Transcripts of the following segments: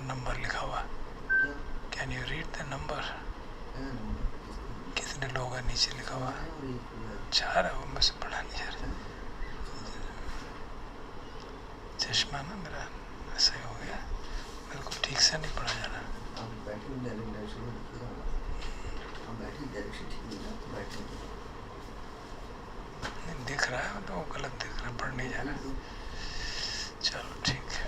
Number लिखा हुआ? Can you read the number? कितने लोग हैं नीचे लिखा हुआ? 4 है, वो मुझसे पढ़ा नहीं जा रहा। चश्मा ना मेरा ऐसा ही हो गया, मेरे को ठीक से नहीं पढ़ा जा रहा। दिख रहा है तो गलत दिख रहा है, पढ़ नहीं जा रहा। चलो ठीक है।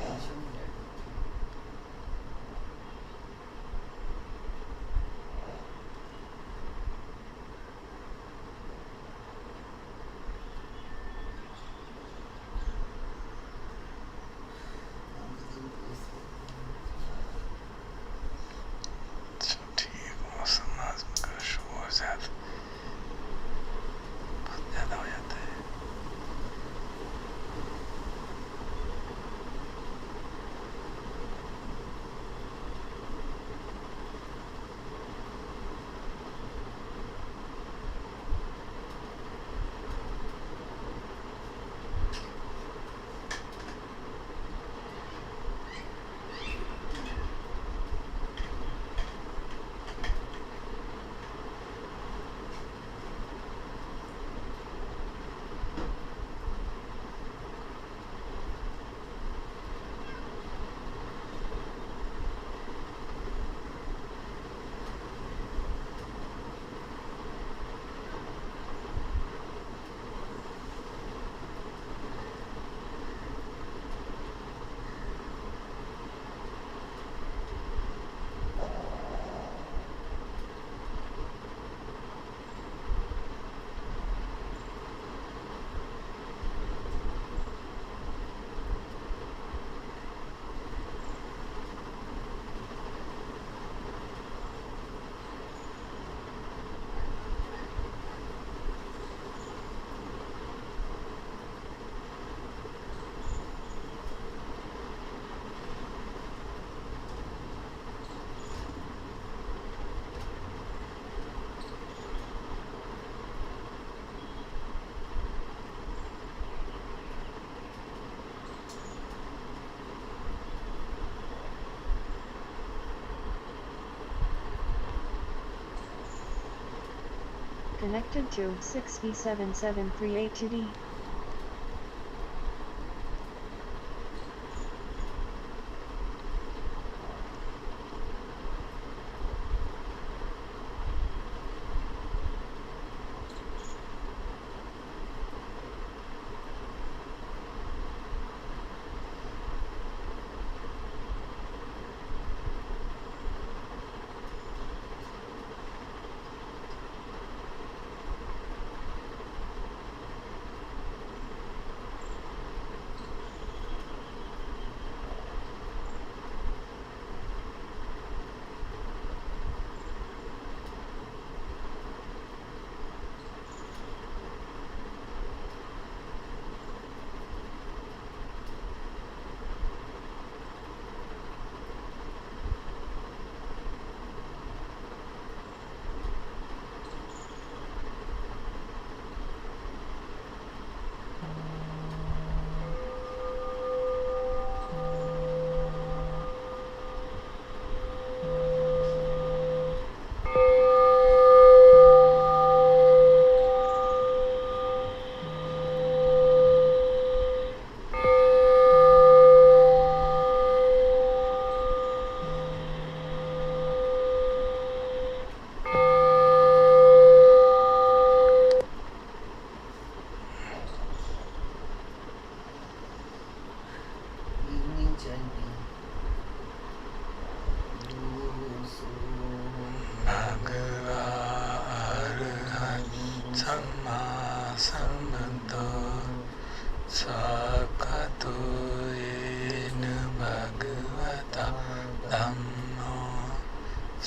Connected to 6B7738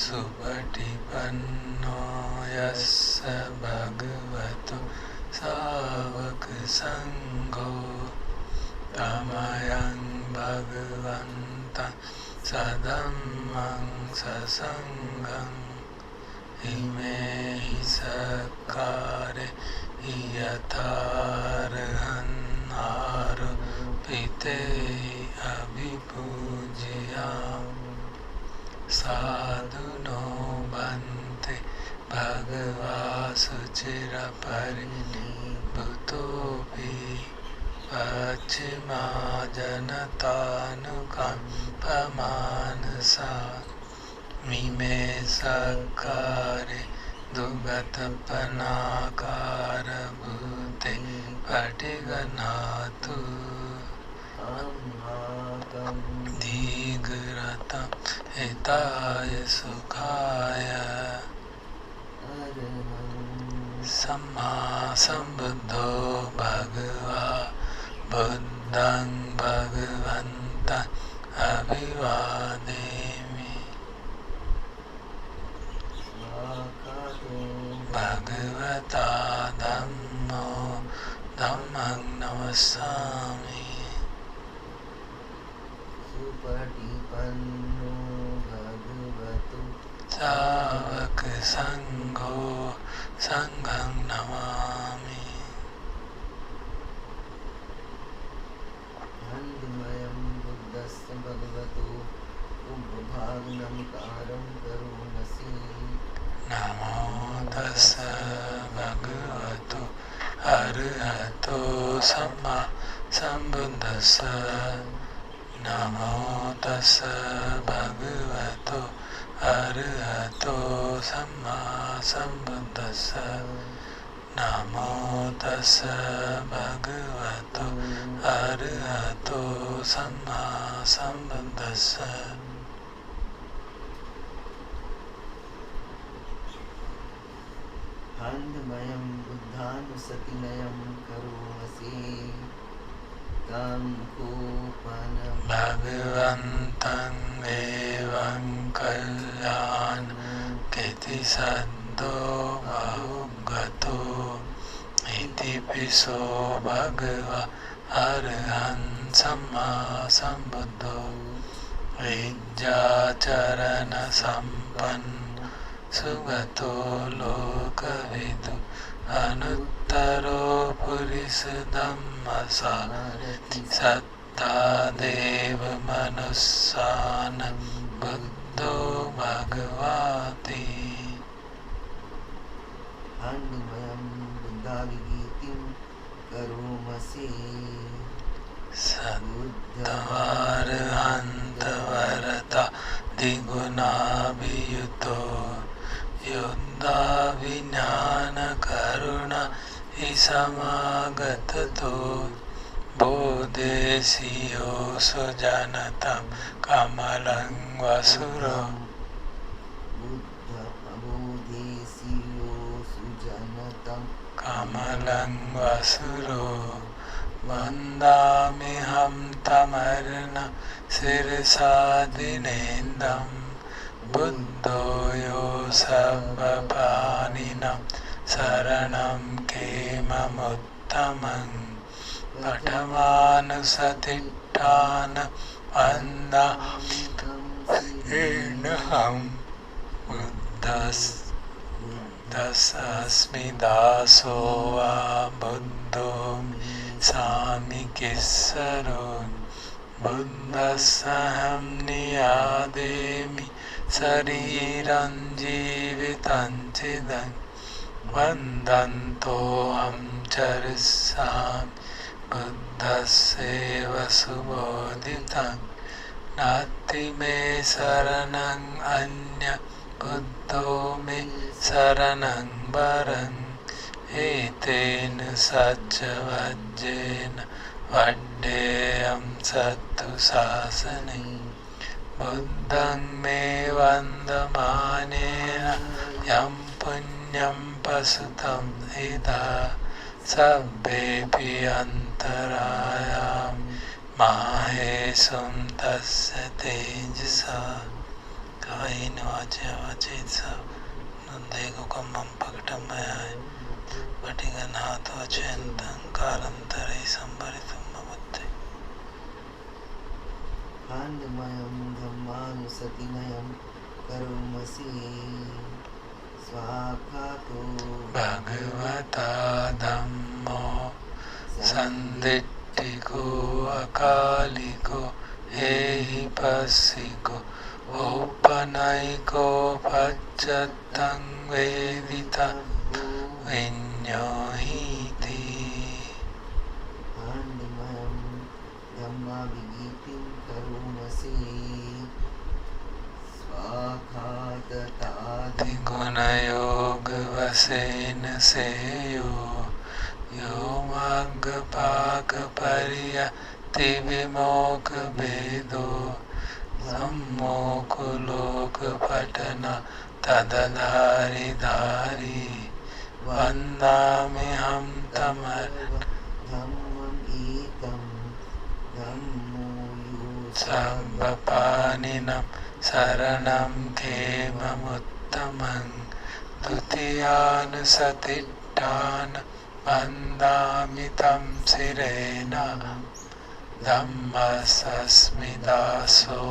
सुपटिपन्नो यस्य भगवतो सावक संगो तमयं भगवन्तं सधम्मं ससंगं इमे हि सकारे यथार्हन् आरोपिते अभिपूज्याम् साधुनो बन्ते भगवा सुचिरपरिनिभूतोऽपि पश्चिमा जनतानुकम्पमानसा मिमे सक्कारे दुगतपनाकारभूते पटिगनातु दीघ्रतं हिताय सुखाय सम्मा सम्बुद्धो भगवा बुद्धं भगवन्तं अभिवादेमि भगवता धम्मो धम्मं नमस्सामि सुपटिपन्नो भगवतो सावक संघो संघं नमामि नन्दमयं बुद्धस्य भगवतो उपभागनमिकारं करुणसि नमो तस्स भगवतो अरहतो सम्मा सम्बुद्धस्स नमो तस्स भगवतो अरहतो सम्मा सम्बुद्धस्स नमो तस्स भगवतो अरहतो सम्मा सम्बुद्धस्स आनन्दमयं बुद्धानुसतिनयं करुणसि तं कोपनं भगवन्तं एवं कल्याणं कीर्तिसद्दो बहुगतो इति पिसो भगवा अरहं सम्मा सम्बुद्धो विद्याचरणसम्पन्नो सुगतो लोकविदु अनुत्तरो पुरिसधम्मसारथि सत्ता देव मनुस्सानं बुद्धो भगवाति आनन्दमयं बुद्धादिगीतिं करोमसि सद्धारहन्तवरता द्विगुणाभियुतो युद्धाभिज्ञानकरुणा हि समागततो बोधेशियो सुजनतं कमलं वसुरो बुद्धबोधेशियो सुजनतं कमलं वसुरो वन्दाम्यहं तमर्न शिरसा दिनेन्दं बुद्धो यो सर्वपाणिनं शरणं केममुत्तमं पठमानुसतिष्ठान वन्दाम्यहं बुद्धस्मि दासो वा बुद्धो सामि किस्सरो बुद्धस्सहं नियादेमि शरीरं जीवितं चिदं वन्दन्तोऽहं चरिष्यामि बुद्धस्यैव सुबोधितं नास्ति मे शरणं अन्यः बुद्धो मे शरणं वरम् एतेन सच्चवज्जेन वड्डेयं सत्तु शासने बुद्धं मे वन्दमानेन यं पुण्यं पशुतं हिता सभ्येऽपि अन्तरायां माहेशं तस्य तेजसा कायेन वाचा वाचेतसा नन्देगुकम्मं पकटमयाय पटिगन्हातो चेन्तं कालान्तरे संवरितं भवति आनन्दमयं धम्मानुसतिनयं करोमसि स्वाखातो भगवता धम्मो सन्दिट्टिको अकालिको हेहि पस्सिको उपनयिको पच्चत्तं वेदिता विඤ्ඤोहीति आनन्दमयं ब्रह्मविगीतिं करोमसि स्वाखाततादि गुणयोगवसेन सेयो यो मग्गपाकपर्यति विमोकभेदो सम्मोकलोकपटन तदधारि वन्दाम्यहं धम्मम् एकं धम्मो यो सर्वपाणिनं शरणं खेममुत्तमं द्वितीयानुसतिष्ठान वन्दामि तं शिरेण धम्मस्सस्मि दासो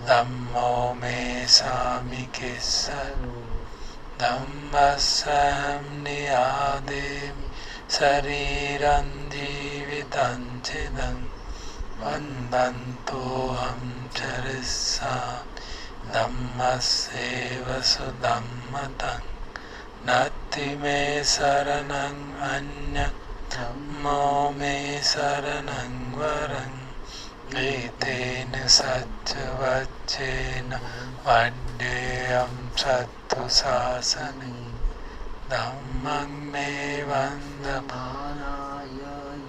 धम्मो मे सामिकेस्सरो धम्मस्सहं नियादेमि शरीरं जीवितं चिदं वन्दन्तोऽहं चरिष्यामि धम्मस्यैव सुधम्मतं नत्ति मे शरणं अन्यं धम्मो मे शरणं वरं एतेन सत्यवचेन वड्डेयं सत्तु शासने धम्मं मे वन्दमानाय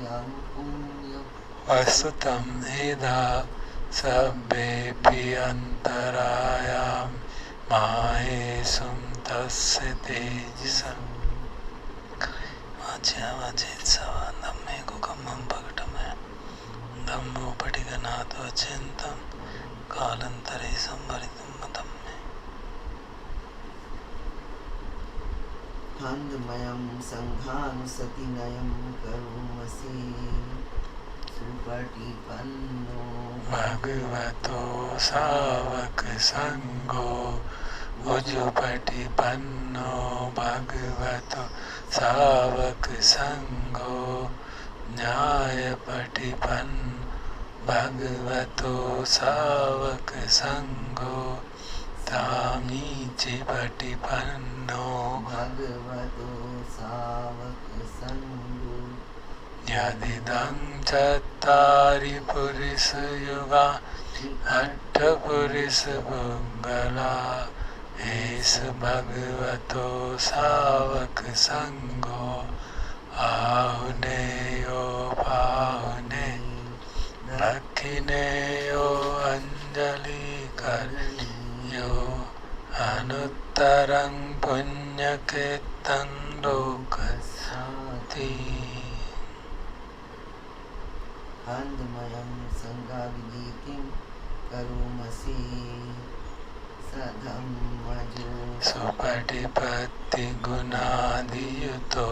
यं पुण्यं वसुतं हिदा सभ्येऽपि अन्तरायां माहेशं तस्य तेजसम् वाच्यवाचेत्सवा धम्मे गुकम्मं पकटमय धम्मोपटिगनाथो अचिन्तं कालान्तरे संवरितं धम्मे आनन्दमयं सङ्घानुसतिनयं करोमसि सुपटिपन्नो भगवतो सावकसङ्गो उजुपटिपन्नो भगवतो सावकसङ्गो न्यायपटिपन्नो भगवतो सावकसङ्गो तामीचिपटिपन्नो भगवतो सावकसङ्गो यदिदं चत्तारि पुरुषयुगा अष्टपुरुषपुङ्गला एष भगवतो सावकसङ्गो आहुनेयो पाहुने दक्षिणेयो अञ्जलिकर्यो अनुत्तरं पुण्यकृतं लोकस्याति आनन्दमयं सङ्गाविगीतिं करोमसि सधम्मजो सुपटिपत्तिगुणादियुतो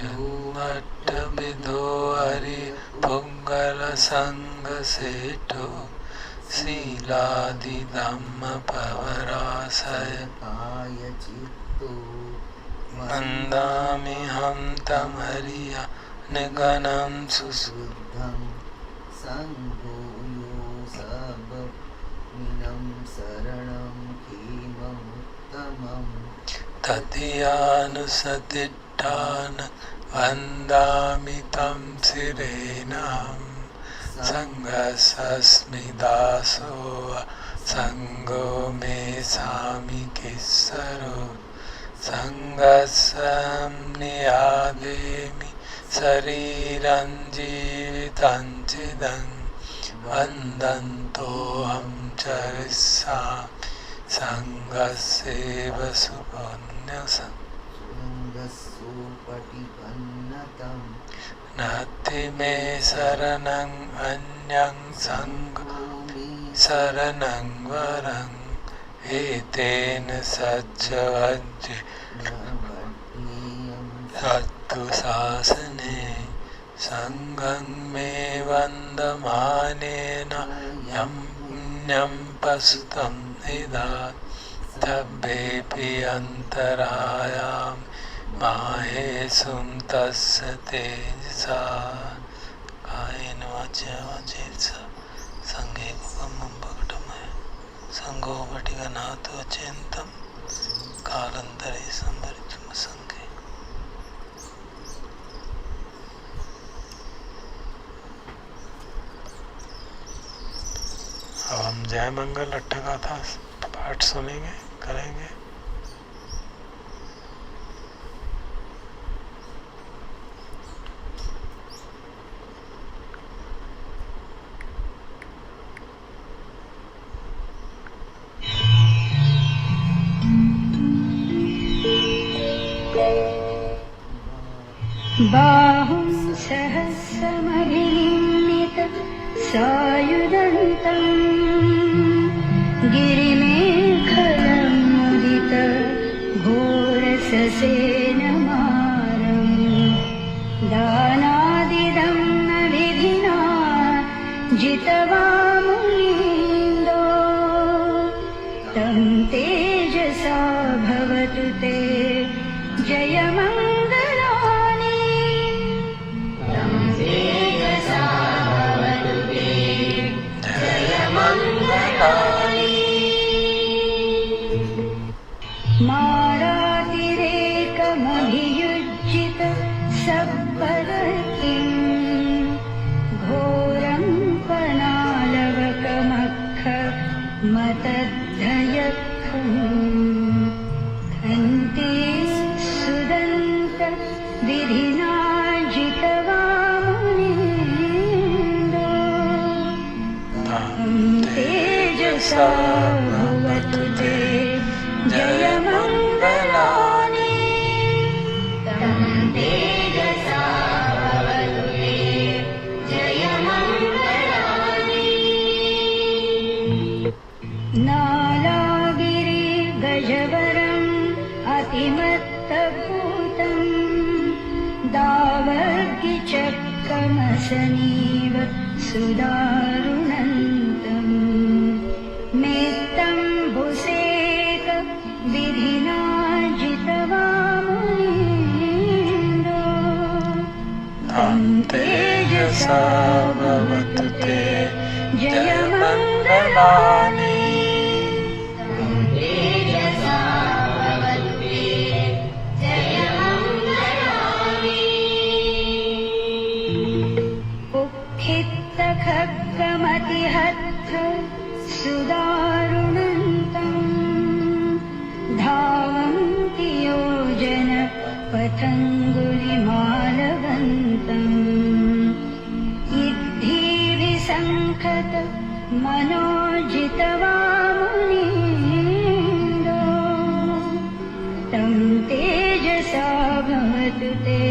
युमट्टविदो हरिपुङ्गलसङ्गसेठो शीलादिधम्मपवराशय कायचित्तो वन्दाम्यहं तं हरिया निगनं शुद्धं सङ्गो यो सबमिनं शरणं खेममुत्तमम् तदीयानुसतिष्ठान वन्दामि तं शिरेण सङ्गस्सस्मि दासो सङ्गो मे सामिकेश्वरो सङ्गस्सं नियादेमि शरीरं जीवितं चिदं वन्दन्तोऽहं चरिष्यामि सङ्गस्यैव सुपुण्यसम् सुपटिपन्नतं नास्ति मे शरणं अन्यं सङ्गो मे शरणं वरं एतेन सच्चवज्रेण सत्तु शासने सङ्गं मे वन्दमानेन यं पुण्यं पशुतं निधात् तब्बेऽपि अन्तरायां माहेशुं तस्य तेजसा कायेन वाचा वाचेत्सा सङ्गे कुकम्मं पकटमय संगो बटिगनाथो चिंतम कालंतरे संभरितुम संगे। अब हम जयमंगल अट्ठगाथा पाठ सुनेंगे, करेंगे। बाहुं सहस्रमभिनिर्मित सायुधन्तं गिरिमेखलं मुदित घोरससेनमारं दानादिदं विधिना जितवामुनीन्दो तं तेजसा भवतु ते जयमङ्गलानि। मारातिरेकमभियुज्यित सब्बरतिं घोरं पनालवकमक्ख मतद्धयखं खन्ते सुदन्त विधिना जितवामुनीन्दो तेजसा भवतु ते जयमङ्गलानि। तं तेजसा भवतु ते जयमङ्गलानि। नालागिरि गजवरम् अतिमत्तभूतं दावर्गिचक्रमसनीव सुदारुणन्तं मेत्तं भुसेक विधिना जितवामुनीन्दो तं तेजसा भवतु ते जयमङ्गलानि। तं तेजसा भवतु ते जयमङ्गलानि। उक्खित्तखड्गमतिहत्थ सुदारुणन्तं धावन्ति योजन पथङ्गुलिमालवन्तम् इद्धिविसङ्खत मनोजितवामुनीन्दो तं तेजसा भवतु ते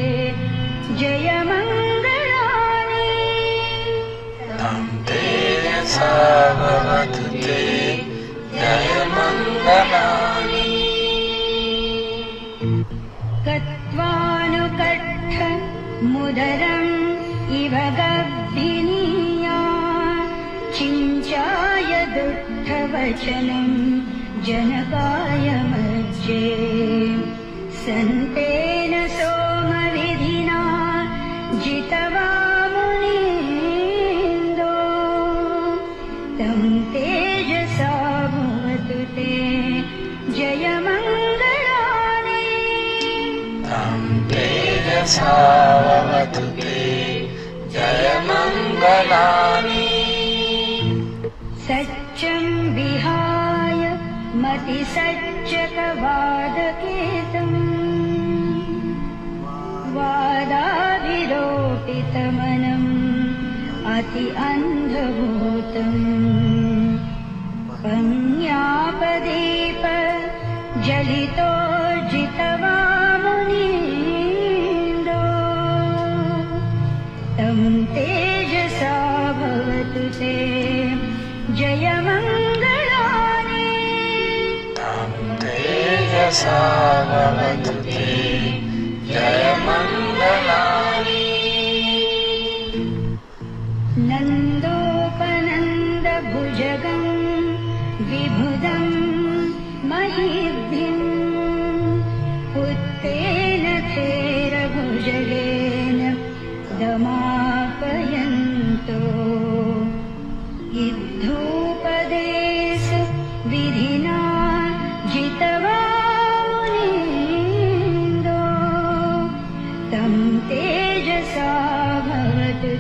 जयमङ्गलानि। तं तेजसा भवतु ते जयमङ्गलानि। कत्वानुकट्ठ मुदरम् इव गब्धिनीया चिञ्चाय दुःखवचनं जनकाय मज्जे सन्तेन सोमविधिना जितवामुनीन्दो तं तेजसा भवतु ते जयमङ्गलानि। तं तेजसा भवतु ते जयमङ्गलानि। सच्चं विहाय मतिसज्जकवादकेतम् वादाभिरोपितमनम् अति अन्धभूतम् पञ्ज्ञापदीप जलितो जितवामुनीन्दो तं तेजसा भवतु ते जयमङ्गलानि। तं तेजसा भवतु ते जयमङ्गलानि। नन्दोपनन्दभुजगं विभुदं महीब्धिं पुत्तेन थेरभुजगेन दमापयन्तो इद्धूपदेश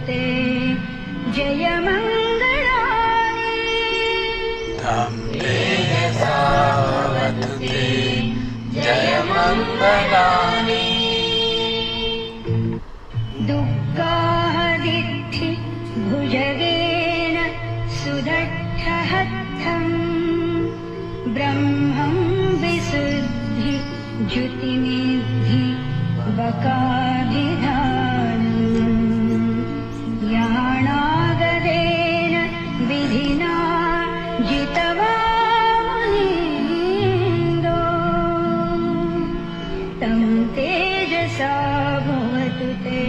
te Jayamangalani. Tam Tejasa Bhavatu te Jayamangalani. Dukkahaditti bhujagena sudatthahatham brahmam visuddhi jyotinidhi vakabhidhanam yanagadena vidhina jitavanindo tam tejasa bhavatu te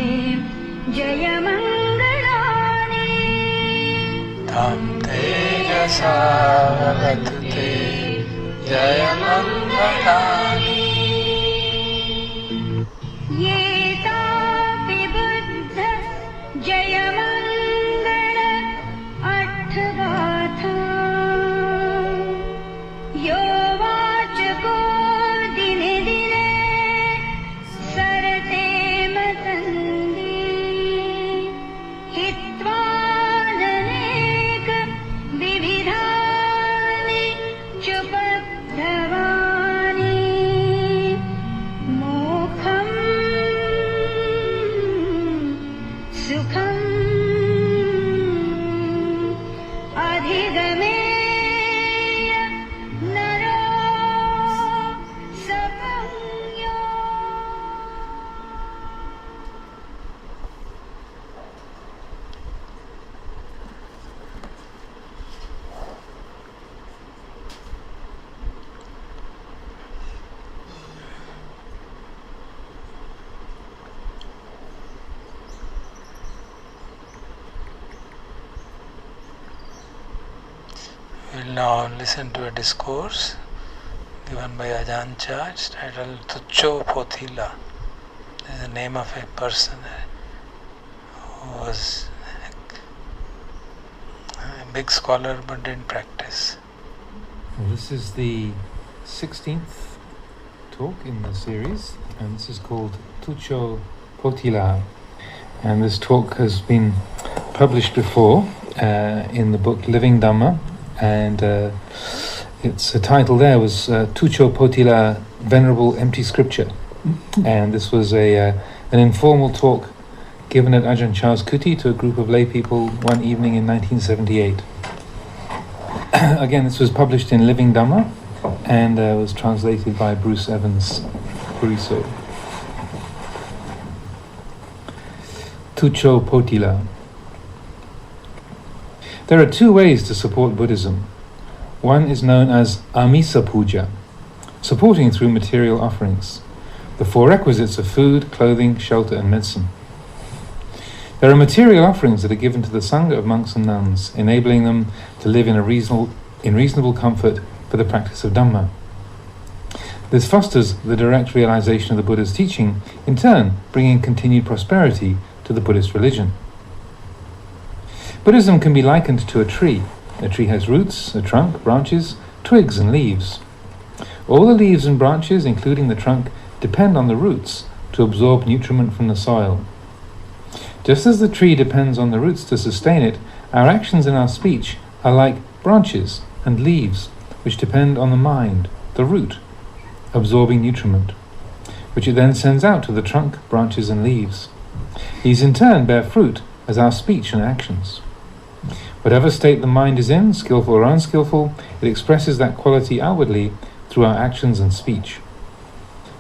Jayamangalani. Tam Tejasa Bhavatu te Jayamangalani. Yetapi buddha Jayamangala Arthagatha Yo vachako dine dine sarate matandi Hitvananeka vividhani chupathavani mokham sukham adhigameya naro sapanya. We'll now listen to a discourse given by Ajahn Chah. It's titled Toucho, pothila. This is the name of a person who was a big scholar but didn't practice. Well, this is the 16th talk in the series, and this is called Toucho, pothila. And this talk has been published before in the book Living Dhamma, and its title there was Toucho, pothila, Venerable Empty Scripture. And this was an informal talk given at Ajahn Chah's kuti to a group of lay people one evening in 1978. Again, this was published in Living Dhamma and was translated by Bruce Evans Puriso. Toucho, pothila. There are two ways to support Buddhism. One is known as amisa puja, supporting through material offerings, the four requisites of food, clothing, shelter and medicine. There are material offerings that are given to the Sangha of monks and nuns, enabling them to live in reasonable comfort for the practice of Dhamma. This fosters the direct realization of the Buddha's teaching, in turn bringing continued prosperity to the Buddhist religion. Buddhism can be likened to a tree. A tree has roots, a trunk, branches, twigs and leaves. All the leaves and branches, including the trunk, depend on the roots to absorb nutriment from the soil. Just as the tree depends on the roots to sustain it, our actions and our speech are like branches and leaves, which depend on the mind, the root, absorbing nutriment, which it then sends out to the trunk, branches and leaves. These in turn bear fruit as our speech and actions. Whatever state the mind is in, skillful or unskillful, it expresses that quality outwardly through our actions and speech.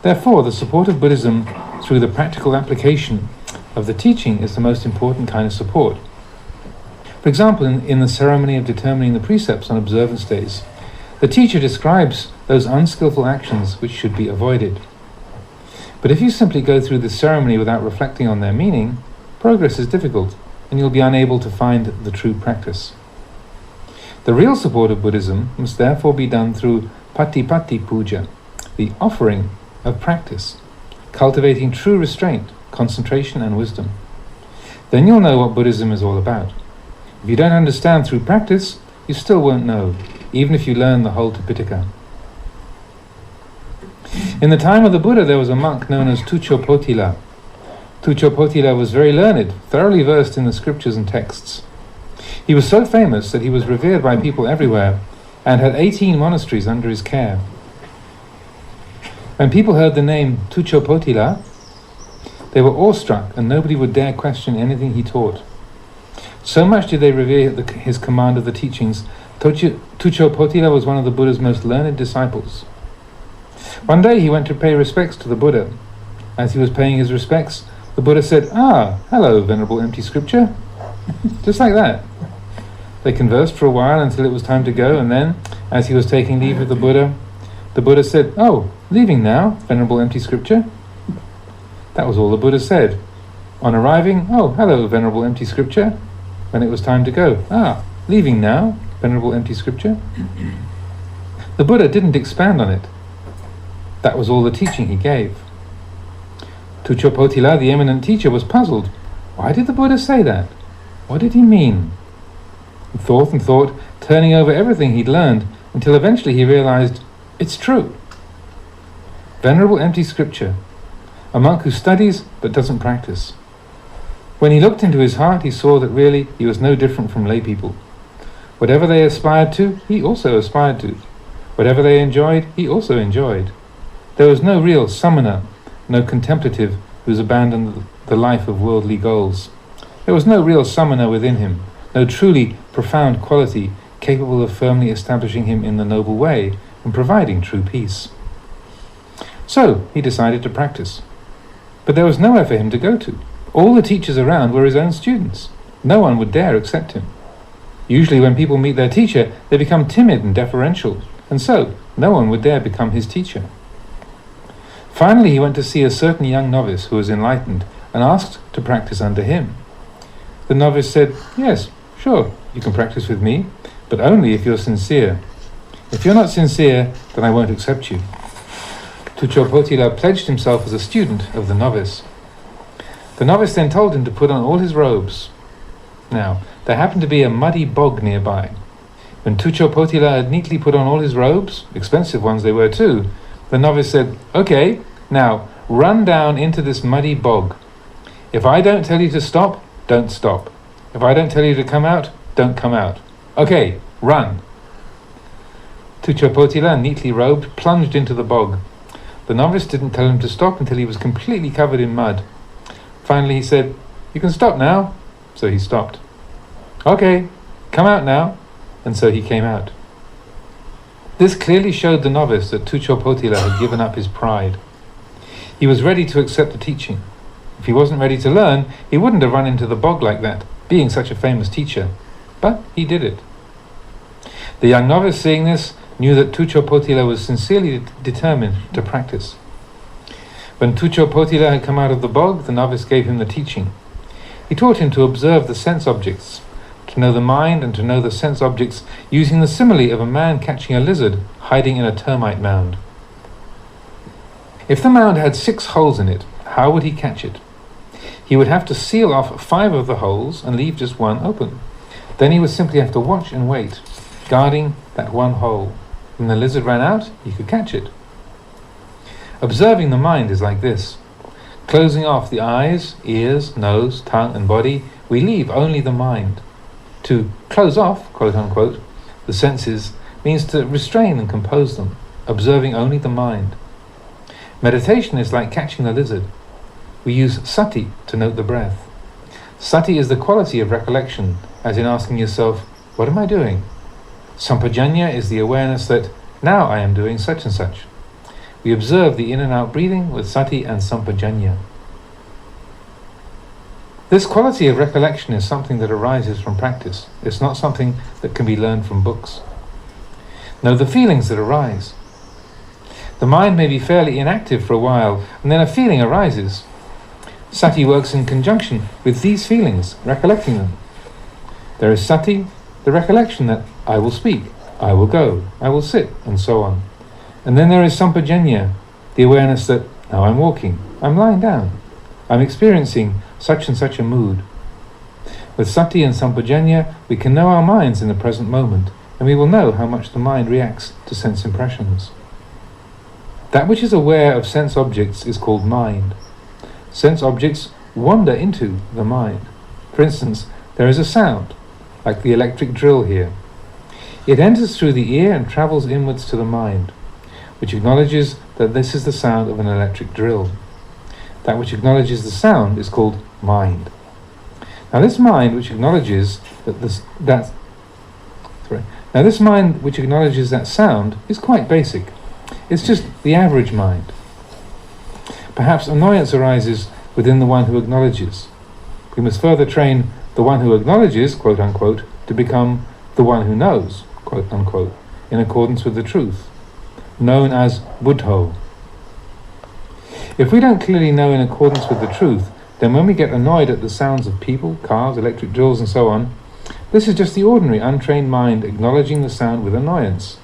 Therefore, the support of Buddhism through the practical application of the teaching is the most important kind of support. For example, in the ceremony of determining the precepts on observance days, the teacher describes those unskillful actions which should be avoided. But if you simply go through the ceremony without reflecting on their meaning, progress is difficult, and you'll be unable to find the true practice. The real support of Buddhism must therefore be done through patipatti puja, the offering of practice, cultivating true restraint, concentration and wisdom. Then you'll know what Buddhism is all about. If you don't understand through practice, you still won't know, even if you learn the whole Upekkha. In the time of the Buddha, there was a monk known as Toucho pothila, Toucho Pothila was very learned, thoroughly versed in the scriptures and texts. He was so famous that he was revered by people everywhere and had 18 monasteries under his care. When people heard the name Toucho Pothila, they were awestruck and nobody would dare question anything he taught. So much did they revere his command of the teachings. Toucho Pothila was one of the Buddha's most learned disciples. One day he went to pay respects to the Buddha. As he was paying his respects, the Buddha said, "Ah, hello, Venerable Empty Scripture." Just like that. They conversed for a while until it was time to go, and then, as he was taking leave of the Buddha said, "Oh, leaving now, Venerable Empty Scripture?" That was all the Buddha said. On arriving, "Oh, hello, Venerable Empty Scripture." When it was time to go, "Ah, leaving now, Venerable Empty Scripture?" The Buddha didn't expand on it. That was all the teaching he gave. Toucho Pothila, the eminent teacher, was puzzled. Why did the Buddha say that? What did he mean? He thought and thought, turning over everything he'd learned, until eventually he realized, it's true. Venerable Empty Scripture, a monk who studies but doesn't practice. When he looked into his heart, he saw that really he was no different from lay people. Whatever they aspired to, he also aspired to. Whatever they enjoyed, he also enjoyed. There was no real samana, no contemplative who's abandoned the life of worldly goals. There was no real samana within him, no truly profound quality capable of firmly establishing him in the noble way and providing true peace. So he decided to practice. But there was nowhere for him to go to. All the teachers around were his own students. No one would dare accept him. Usually when people meet their teacher, they become timid and deferential, and so no one would dare become his teacher. Finally he went to see a certain young novice who was enlightened and asked to practice under him. The novice said, "Yes, sure, you can practice with me, but only if you're sincere. If you're not sincere, then I won't accept you." Toucho Pothila pledged himself as a student of the novice. The novice then told him to put on all his robes. Now, there happened to be a muddy bog nearby. When Toucho Pothila had neatly put on all his robes, expensive ones they were too, the novice said, "Okay, now run down into this muddy bog. If I don't tell you to stop, don't stop. If I don't tell you to come out, don't come out. Okay, run." Toucho Pothila, neatly robed, plunged into the bog. The novice didn't tell him to stop until he was completely covered in mud. Finally he said, "You can stop now." So he stopped. "Okay, come out now." And so he came out. This clearly showed the novice that Toucho Pothila had given up his pride. He was ready to accept the teaching. If he wasn't ready to learn, he wouldn't have run into the bog like that, being such a famous teacher. But he did it. The young novice, seeing this, knew that Toucho Pothila was sincerely determined to practice. When Toucho Pothila had come out of the bog, the novice gave him the teaching. He taught him to observe the sense objects, to know the mind and to know the sense objects using the simile of a man catching a lizard hiding in a termite mound. If the mound had 6 holes in it, how would he catch it? He would have to seal off 5 of the holes and leave just 1 open. Then he would simply have to watch and wait, guarding that 1 hole. When the lizard ran out, he could catch it. Observing the mind is like this. Closing off the eyes, ears, nose, tongue and body, we leave only the mind. To close off, quote unquote, the senses means to restrain and compose them, observing only the mind. Meditation is like catching the lizard. We use sati to note the breath. Sati is the quality of recollection, as in asking yourself, what am I doing? Sampajanya is the awareness that now I am doing such and such. We observe the in and out breathing with sati and sampajanya. This quality of recollection is something that arises from practice. It's not something that can be learned from books. Know the feelings that arise. The mind may be fairly inactive for a while, and then a feeling arises. Sati works in conjunction with these feelings, recollecting them. There is sati, the recollection that I will speak, I will go, I will sit, and so on. And then there is sampajanya, the awareness that now I'm walking, I'm lying down, I'm experiencing such and such a mood. With sati and sampajanya, we can know our minds in the present moment, and we will know how much the mind reacts to sense impressions. That which is aware of sense objects is called mind. Sense objects wander into the mind. For instance, there is a sound, like the electric drill here. It enters through the ear and travels inwards to the mind, which acknowledges that this is the sound of an electric drill. That which acknowledges the sound is called mind. Now this mind which acknowledges that sound is quite basic. It's just the average mind. Perhaps annoyance arises within the one who acknowledges. We must further train the one who acknowledges, quote unquote, to become the one who knows, quote unquote, in accordance with the truth, known as Buddho. If we don't clearly know in accordance with the truth, then when we get annoyed at the sounds of people, cars, electric drills and so on, this is just the ordinary untrained mind acknowledging the sound with annoyance.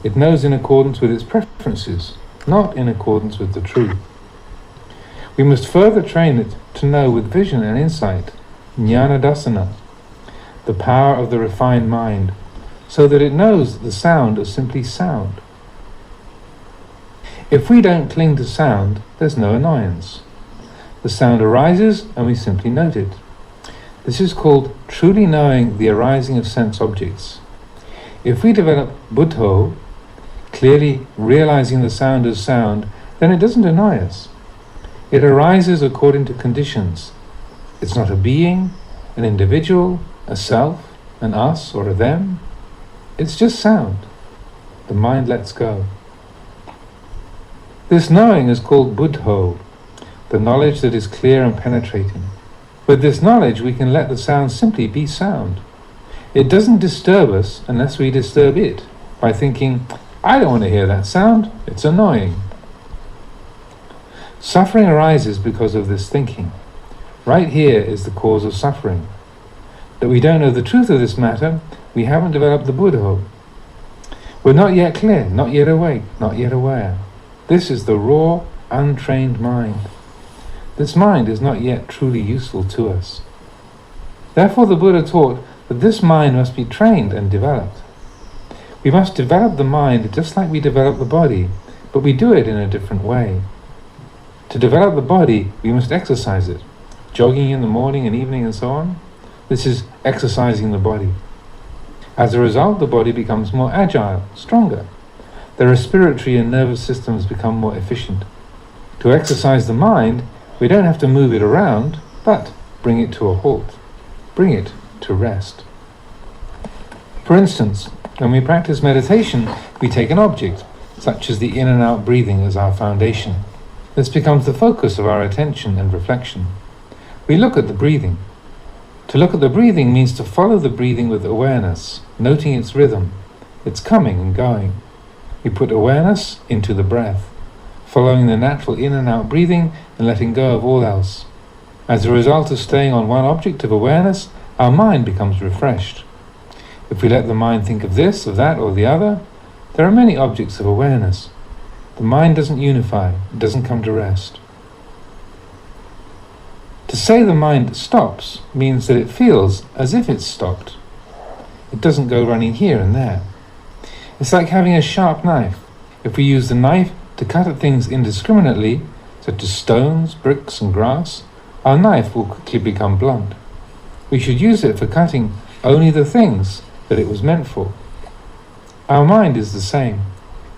It knows in accordance with its preferences, not in accordance with the truth. We must further train it to know with vision and insight, jnana dasana, the power of the refined mind, so that it knows the sound as simply sound. If we don't cling to sound, there's no annoyance. The sound arises and we simply note it. This is called truly knowing the arising of sense objects. If we develop Buddho, clearly realizing the sound as sound, then it doesn't annoy us. It arises according to conditions. It's not a being, an individual, a self, an us or a them. It's just sound. The mind lets go. This knowing is called Buddho, the knowledge that is clear and penetrating. With this knowledge we can let the sound simply be sound. It doesn't disturb us unless we disturb it by thinking, I don't want to hear that sound, it's annoying. Suffering arises because of this thinking. Right here is the cause of suffering. That we don't know the truth of this matter, we haven't developed the Buddho. We're not yet clear, not yet awake, not yet aware. This is the raw, untrained mind. This mind is not yet truly useful to us. Therefore the Buddha taught that this mind must be trained and developed. We must develop the mind just like we develop the body, but we do it in a different way. To develop the body, we must exercise it. Jogging in the morning and evening and so on. This is exercising the body. As a result, the body becomes more agile, stronger. The respiratory and nervous systems become more efficient. To exercise the mind, we don't have to move it around, but bring it to a halt. Bring it to rest. For instance, when we practice meditation, we take an object, such as the in and out breathing as our foundation. This becomes the focus of our attention and reflection. We look at the breathing. To look at the breathing means to follow the breathing with awareness, noting its rhythm, its coming and going. We put awareness into the breath, following the natural in and out breathing and letting go of all else. As a result of staying on one object of awareness, our mind becomes refreshed. If we let the mind think of this, of that, or the other, there are many objects of awareness. The mind doesn't unify, it doesn't come to rest. To say the mind stops means that it feels as if it's stopped. It doesn't go running here and there. It's like having a sharp knife. If we use the knife to cut at things indiscriminately, such as stones, bricks and grass, our knife will quickly become blunt. We should use it for cutting only the things that it was meant for. Our mind is the same.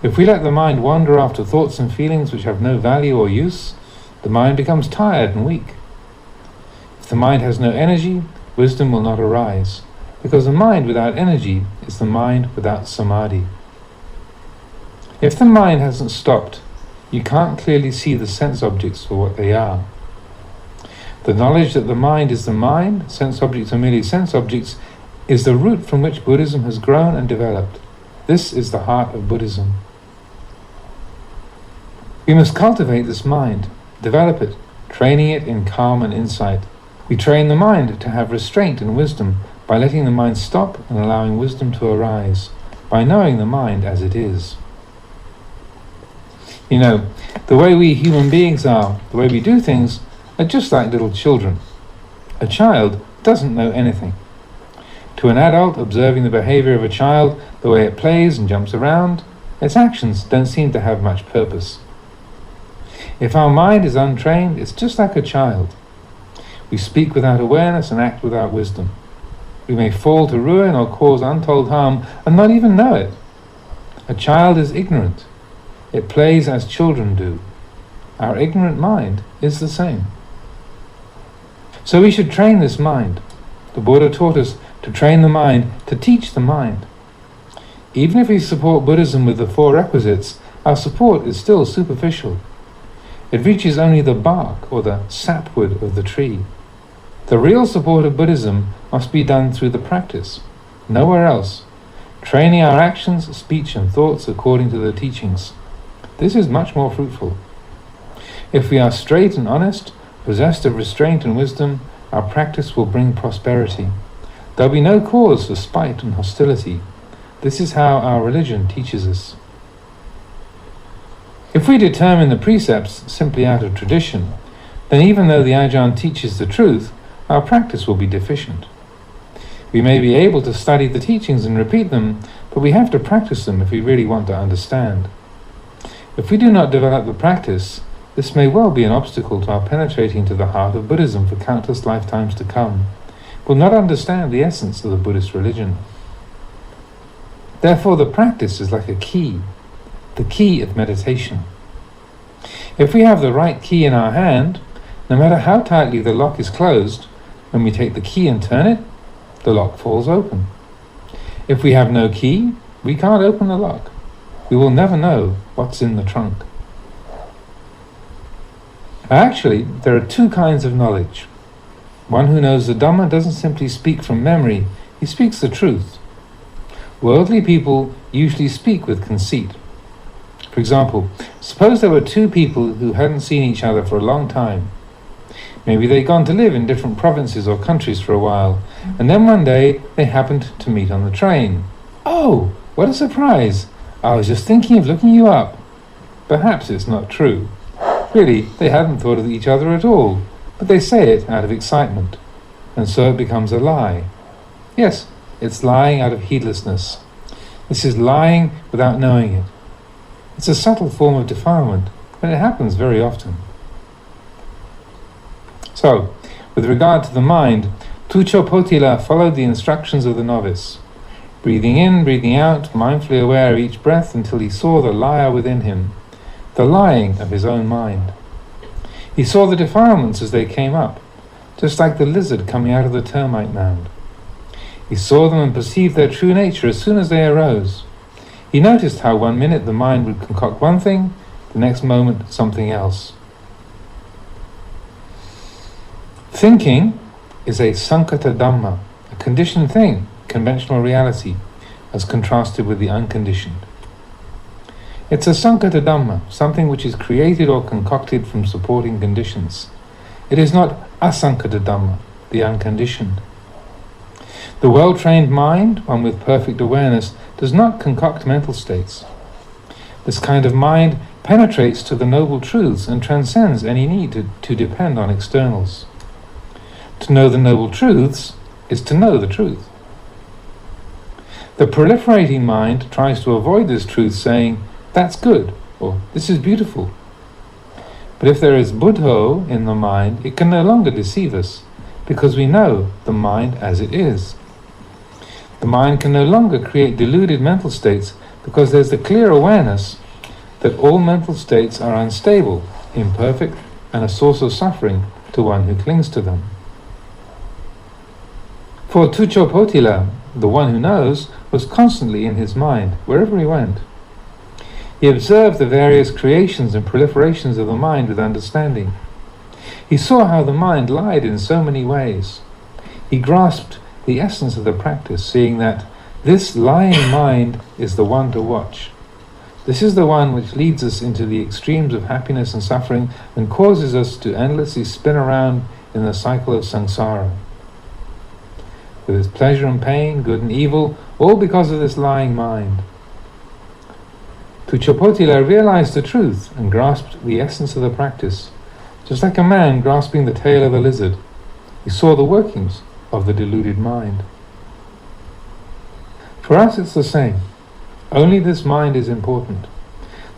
If we let the mind wander after thoughts and feelings which have no value or use, the mind becomes tired and weak. If the mind has no energy, wisdom will not arise, because the mind without energy is the mind without samadhi. If the mind hasn't stopped, you can't clearly see the sense objects for what they are. The knowledge that the mind is the mind, sense objects are merely sense objects, is the root from which Buddhism has grown and developed. This is the heart of Buddhism. We must cultivate this mind, develop it, training it in calm and insight. We train the mind to have restraint and wisdom by letting the mind stop and allowing wisdom to arise, by knowing the mind as it is. You know, the way we human beings are, the way we do things, are just like little children. A child doesn't know anything. To an adult observing the behavior of a child, the way it plays and jumps around, its actions don't seem to have much purpose. If our mind is untrained, it's just like a child. We speak without awareness and act without wisdom. We may fall to ruin or cause untold harm and not even know it. A child is ignorant. It plays as children do. Our ignorant mind is the same. So we should train this mind. The Buddha taught us to train the mind, to teach the mind. Even if we support Buddhism with the 4 requisites, our support is still superficial. It reaches only the bark or the sapwood of the tree. The real support of Buddhism must be done through the practice, nowhere else, training our actions, speech and thoughts according to the teachings. This is much more fruitful. If we are straight and honest, possessed of restraint and wisdom, our practice will bring prosperity. There will be no cause for spite and hostility. This is how our religion teaches us. If we determine the precepts simply out of tradition, then even though the Ajahn teaches the truth, our practice will be deficient. We may be able to study the teachings and repeat them, but we have to practice them if we really want to understand. If we do not develop the practice, this may well be an obstacle to our penetrating to the heart of Buddhism for countless lifetimes to come. We'll not understand the essence of the Buddhist religion. Therefore, the practice is like a key, the key of meditation. If we have the right key in our hand, no matter how tightly the lock is closed, when we take the key and turn it, the lock falls open. If we have no key, we can't open the lock. We will never know what's in the trunk. Actually, there are 2 kinds of knowledge. One who knows the Dhamma doesn't simply speak from memory, he speaks the truth. Worldly people usually speak with conceit. For example, suppose there were 2 people who hadn't seen each other for a long time. Maybe they'd gone to live in different provinces or countries for a while, and then one day they happened to meet on the train. "Oh, what a surprise! I was just thinking of looking you up." Perhaps it's not true. Really, they hadn't thought of each other at all, but they say it out of excitement, and so it becomes a lie. Yes, it's lying out of heedlessness. This is lying without knowing it. It's a subtle form of defilement, but it happens very often. So, with regard to the mind, Toucho pothila followed the instructions of the novice, breathing in, breathing out, mindfully aware of each breath until he saw the liar within him, the lying of his own mind. He saw the defilements as they came up, just like the lizard coming out of the termite mound. He saw them and perceived their true nature as soon as they arose. He noticed how one minute the mind would concoct one thing, the next moment something else. Thinking is a sankata dhamma, a conditioned thing, conventional reality, as contrasted with the unconditioned. It's a sankata dhamma, something which is created or concocted from supporting conditions. It is not asankata dhamma, the unconditioned. The well-trained mind, one with perfect awareness, does not concoct mental states. This kind of mind penetrates to the noble truths and transcends any need to depend on externals. To know the noble truths is to know the truth. The proliferating mind tries to avoid this truth, saying, "That's good," or "This is beautiful." But if there is buddho in the mind, it can no longer deceive us, because we know the mind as it is. The mind can no longer create deluded mental states, because there's the clear awareness that all mental states are unstable, imperfect, and a source of suffering to one who clings to them. For Toucho pothila, the one who knows, was constantly in his mind, wherever he went. He observed the various creations and proliferations of the mind with understanding. He saw how the mind lied in so many ways. He grasped the essence of the practice, seeing that this lying mind is the one to watch. This is the one which leads us into the extremes of happiness and suffering and causes us to endlessly spin around in the cycle of samsara. With its pleasure and pain, good and evil, all because of this lying mind. Toucho pothila realized the truth and grasped the essence of the practice, just like a man grasping the tail of a lizard. He saw the workings, of the deluded mind. For us it's the same. Only this mind is important.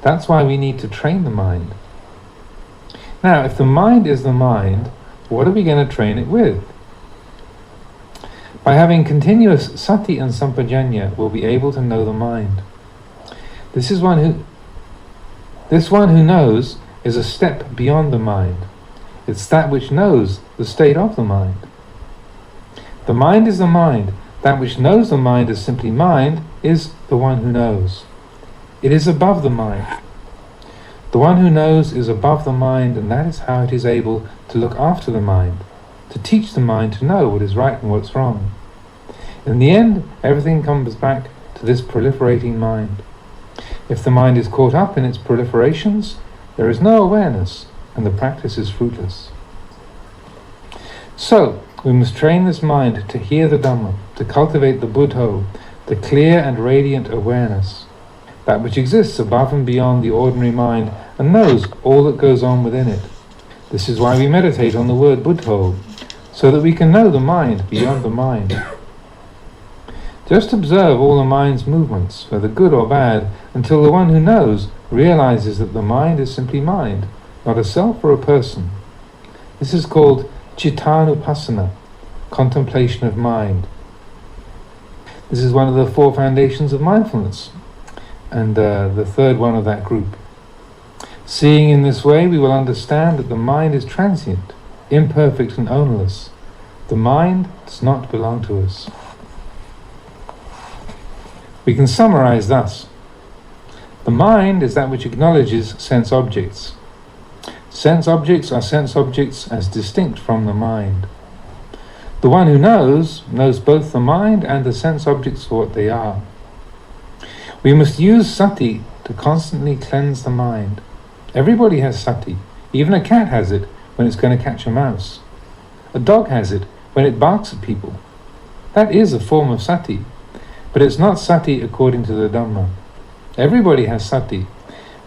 That's why we need to train the mind. Now, if the mind is the mind, what are we going to train it with? By having continuous sati and sampajanya, we'll be able to know the mind. This one who knows is a step beyond the mind. It's that which knows the state of the mind. The mind is the mind. That which knows the mind as simply mind is the one who knows. It is above the mind. The one who knows is above the mind, and that is how it is able to look after the mind, to teach the mind to know what is right and what's wrong. In the end, everything comes back to this proliferating mind. If the mind is caught up in its proliferations, there is no awareness, and the practice is fruitless. So, we must train this mind to hear the Dhamma, to cultivate the Buddho, the clear and radiant awareness, that which exists above and beyond the ordinary mind and knows all that goes on within it. This is why we meditate on the word Buddho, so that we can know the mind beyond the mind. Just observe all the mind's movements, whether good or bad, until the one who knows realizes that the mind is simply mind, not a self or a person. This is called Cittanupassana, contemplation of mind. This is one of the 4 foundations of mindfulness, and the third one of that group. Seeing in this way, we will understand that the mind is transient, imperfect and ownerless. The mind does not belong to us. We can summarize thus. The mind is that which acknowledges sense objects. Sense objects are sense objects as distinct from the mind. The one who knows both the mind and the sense objects for what they are. We must use sati to constantly cleanse the mind. Everybody has sati. Even a cat has it when it's going to catch a mouse. A dog has it when it barks at people. That is a form of sati, but it's not sati according to the Dhamma. Everybody has sati,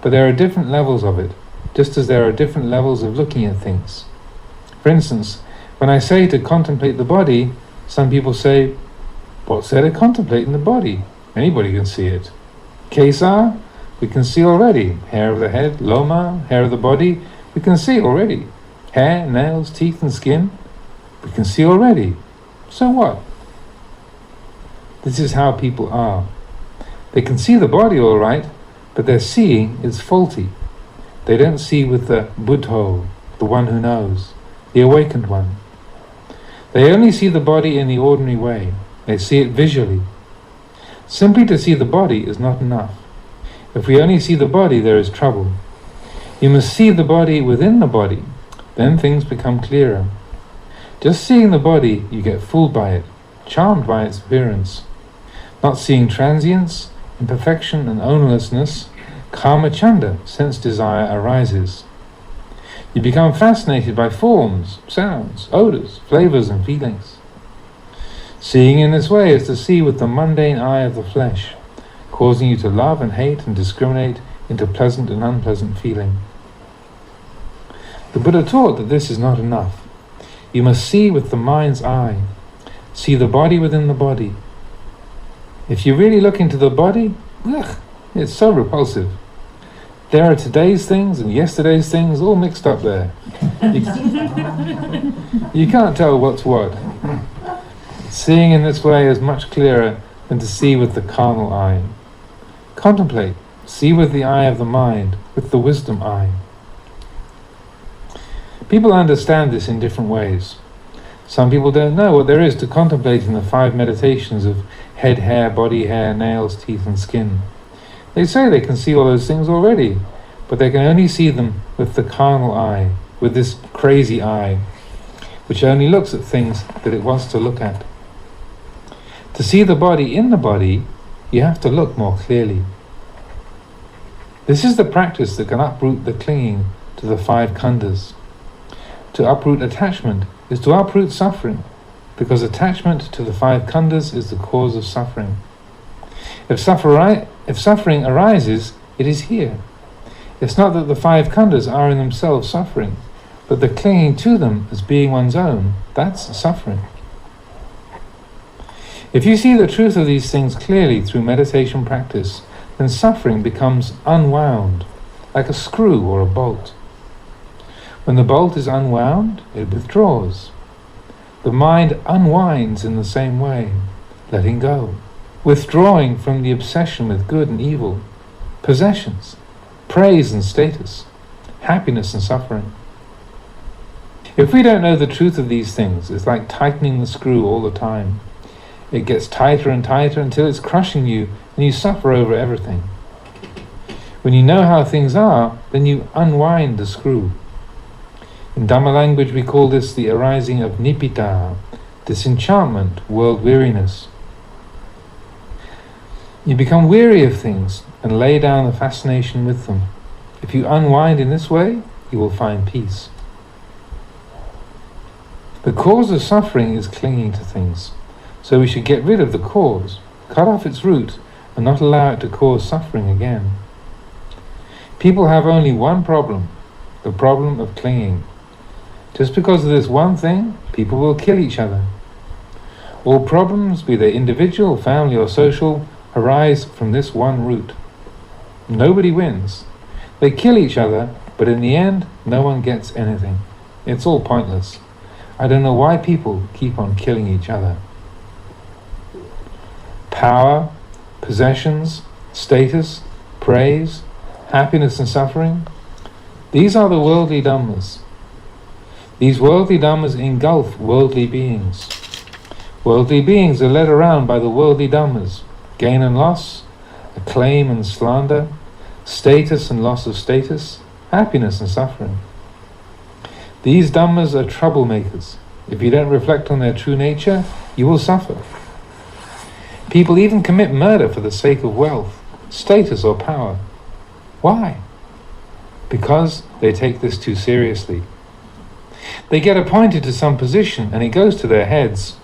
but there are different levels of it, just as there are different levels of looking at things. For instance, when I say to contemplate the body, some people say, what's there to contemplate in the body? Anybody can see it. Kesa, we can see already. Hair of the head, loma, hair of the body, we can see already. Hair, nails, teeth and skin, we can see already. So what? This is how people are. They can see the body all right, but their seeing is faulty. They don't see with the Buddho, the one who knows, the awakened one. They only see the body in the ordinary way. They see it visually. Simply to see the body is not enough. If we only see the body, there is trouble. You must see the body within the body. Then things become clearer. Just seeing the body, you get fooled by it, charmed by its appearance. Not seeing transience, imperfection and ownerlessness, kama chanda, sense desire, arises. You become fascinated by forms, sounds, odors, flavors and feelings. Seeing in this way is to see with the mundane eye of the flesh, causing you to love and hate and discriminate into pleasant and unpleasant feeling. The Buddha taught that this is not enough. You must see with the mind's eye, see the body within the body. If you really look into the body, it's so repulsive. There are today's things and yesterday's things all mixed up there. You can't tell what's what. Seeing in this way is much clearer than to see with the carnal eye. Contemplate, see with the eye of the mind, with the wisdom eye. People understand this in different ways. Some people don't know what there is to contemplate in the 5 meditations of head, hair, body, hair, nails, teeth and skin. They say they can see all those things already, but they can only see them with the carnal eye, with this crazy eye, which only looks at things that it wants to look at. To see the body in the body, you have to look more clearly. This is the practice that can uproot the clinging to the 5 khandhas. To uproot attachment is to uproot suffering, because attachment to the 5 khandhas is the cause of suffering. If suffering arises, it is here. It's not that the 5 khandhas are in themselves suffering, but the clinging to them as being one's own, that's suffering. If you see the truth of these things clearly through meditation practice, then suffering becomes unwound, like a screw or a bolt. When the bolt is unwound, it withdraws. The mind unwinds in the same way, letting go, withdrawing from the obsession with good and evil, possessions, praise and status, happiness and suffering. If we don't know the truth of these things, it's like tightening the screw all the time. It gets tighter and tighter until it's crushing you and you suffer over everything. When you know how things are, then you unwind the screw. In Dhamma language we call this the arising of nibbida, disenchantment, world weariness. You become weary of things and lay down the fascination with them. If you unwind in this way, you will find peace. The cause of suffering is clinging to things, so we should get rid of the cause, cut off its root, and not allow it to cause suffering again. People have only one problem, the problem of clinging. Just because of this one thing, people will kill each other. All problems, be they individual, family or social, arise from this one root. Nobody wins. They kill each other, but in the end, no one gets anything. It's all pointless. I don't know why people keep on killing each other. Power, possessions, status, praise, happiness and suffering, these are the worldly dhammas. These worldly dhammas engulf worldly beings. Worldly beings are led around by the worldly dhammas, gain and loss, acclaim and slander, status and loss of status, happiness and suffering. These dhammas are troublemakers. If you don't reflect on their true nature, you will suffer. People even commit murder for the sake of wealth, status or power. Why? Because they take this too seriously. They get appointed to some position and it goes to their heads,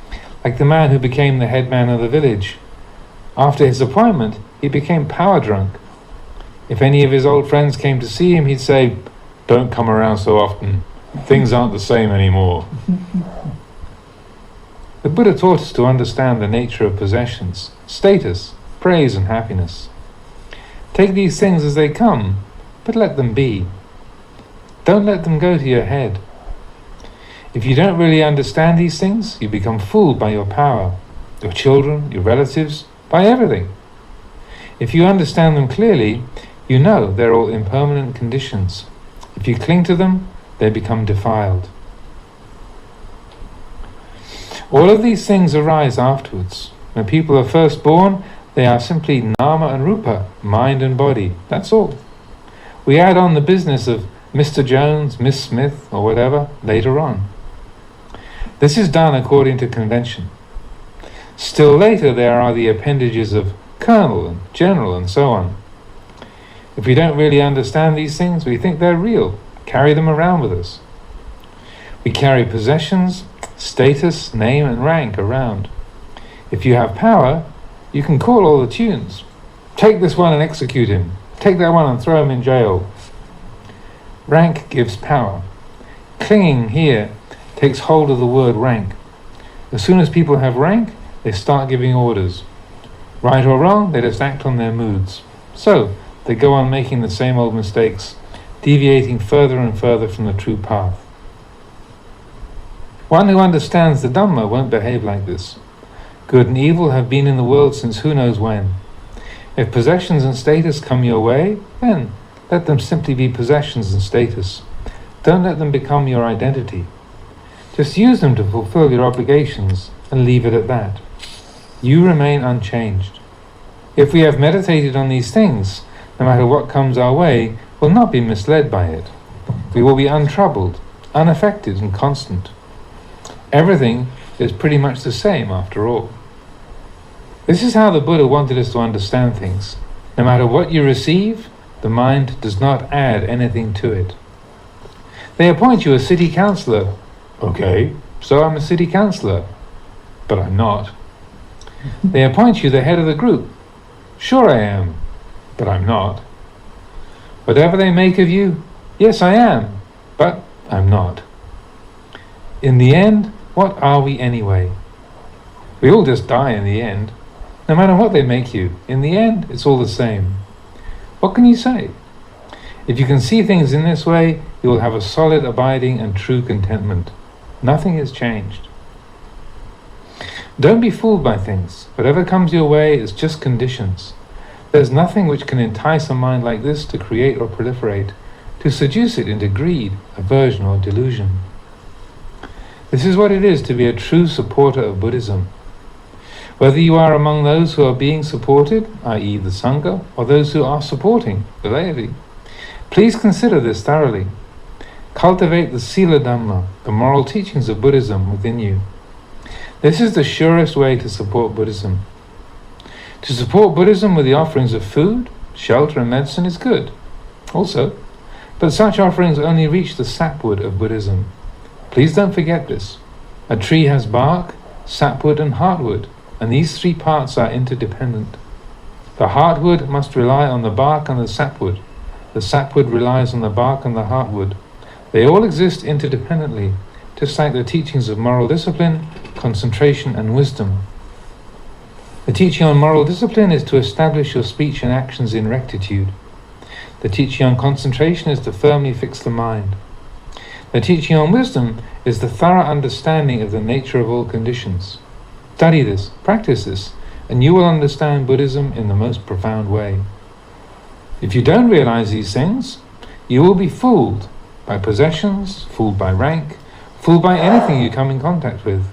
like the man who became the headman of the village. After his appointment, he became power drunk. If any of his old friends came to see him, he'd say, "Don't come around so often. Things aren't the same anymore." The Buddha taught us to understand the nature of possessions, status, praise and happiness. Take these things as they come, but let them be. Don't let them go to your head. If you don't really understand these things, you become fooled by your power, your children, your relatives, by everything. If you understand them clearly, you know they're all impermanent conditions. If you cling to them, they become defiled. All of these things arise afterwards. When people are first born, they are simply nama and rupa, mind and body, that's all. We add on the business of Mr. Jones, Miss Smith, or whatever, later on. This is done according to convention. Still later there are the appendages of colonel and general and so on. If we don't really understand these things, we think they're real, carry them around with us. We carry possessions, status, name and rank around. If you have power, you can call all the tunes. Take this one and execute him. Take that one and throw him in jail. Rank gives power. Clinging here takes hold of the word rank. As soon as people have rank, they start giving orders. Right or wrong, they just act on their moods. So, they go on making the same old mistakes, deviating further and further from the true path. One who understands the Dhamma won't behave like this. Good and evil have been in the world since who knows when. If possessions and status come your way, then let them simply be possessions and status. Don't let them become your identity. Just use them to fulfill your obligations and leave it at that. You remain unchanged. If we have meditated on these things, no matter what comes our way, we'll not be misled by it. We will be untroubled, unaffected and constant. Everything is pretty much the same after all. This is how the Buddha wanted us to understand things. No matter what you receive, the mind does not add anything to it. They appoint you a city councillor. Okay, so I'm a city councillor, but I'm not. They appoint you the head of the group. Sure I am, but I'm not. Whatever they make of you, yes I am, but I'm not. In the end, what are we anyway? We all just die in the end. No matter what they make you, in the end, it's all the same. What can you say? If you can see things in this way, you will have a solid, abiding, and true contentment. Nothing has changed. Don't be fooled by things. Whatever comes your way is just conditions. There's nothing which can entice a mind like this to create or proliferate, to seduce it into greed, aversion, or delusion. This is what it is to be a true supporter of Buddhism. Whether you are among those who are being supported, i.e. the Sangha, or those who are supporting, the laity, please consider this thoroughly. Cultivate the Sila Dhamma, the moral teachings of Buddhism within you. This is the surest way to support Buddhism. To support Buddhism with the offerings of food, shelter and medicine is good, also, but such offerings only reach the sapwood of Buddhism. Please don't forget this. A tree has bark, sapwood and heartwood, and these three parts are interdependent. The heartwood must rely on the bark and the sapwood. The sapwood relies on the bark and the heartwood. They all exist interdependently, just like the teachings of moral discipline, concentration and wisdom. The teaching on moral discipline is to establish your speech and actions in rectitude. The teaching on concentration is to firmly fix the mind. The teaching on wisdom is the thorough understanding of the nature of all conditions. Study this, practice this, and you will understand Buddhism in the most profound way. If you don't realize these things, you will be fooled by possessions, fooled by rank, fooled by anything you come in contact with.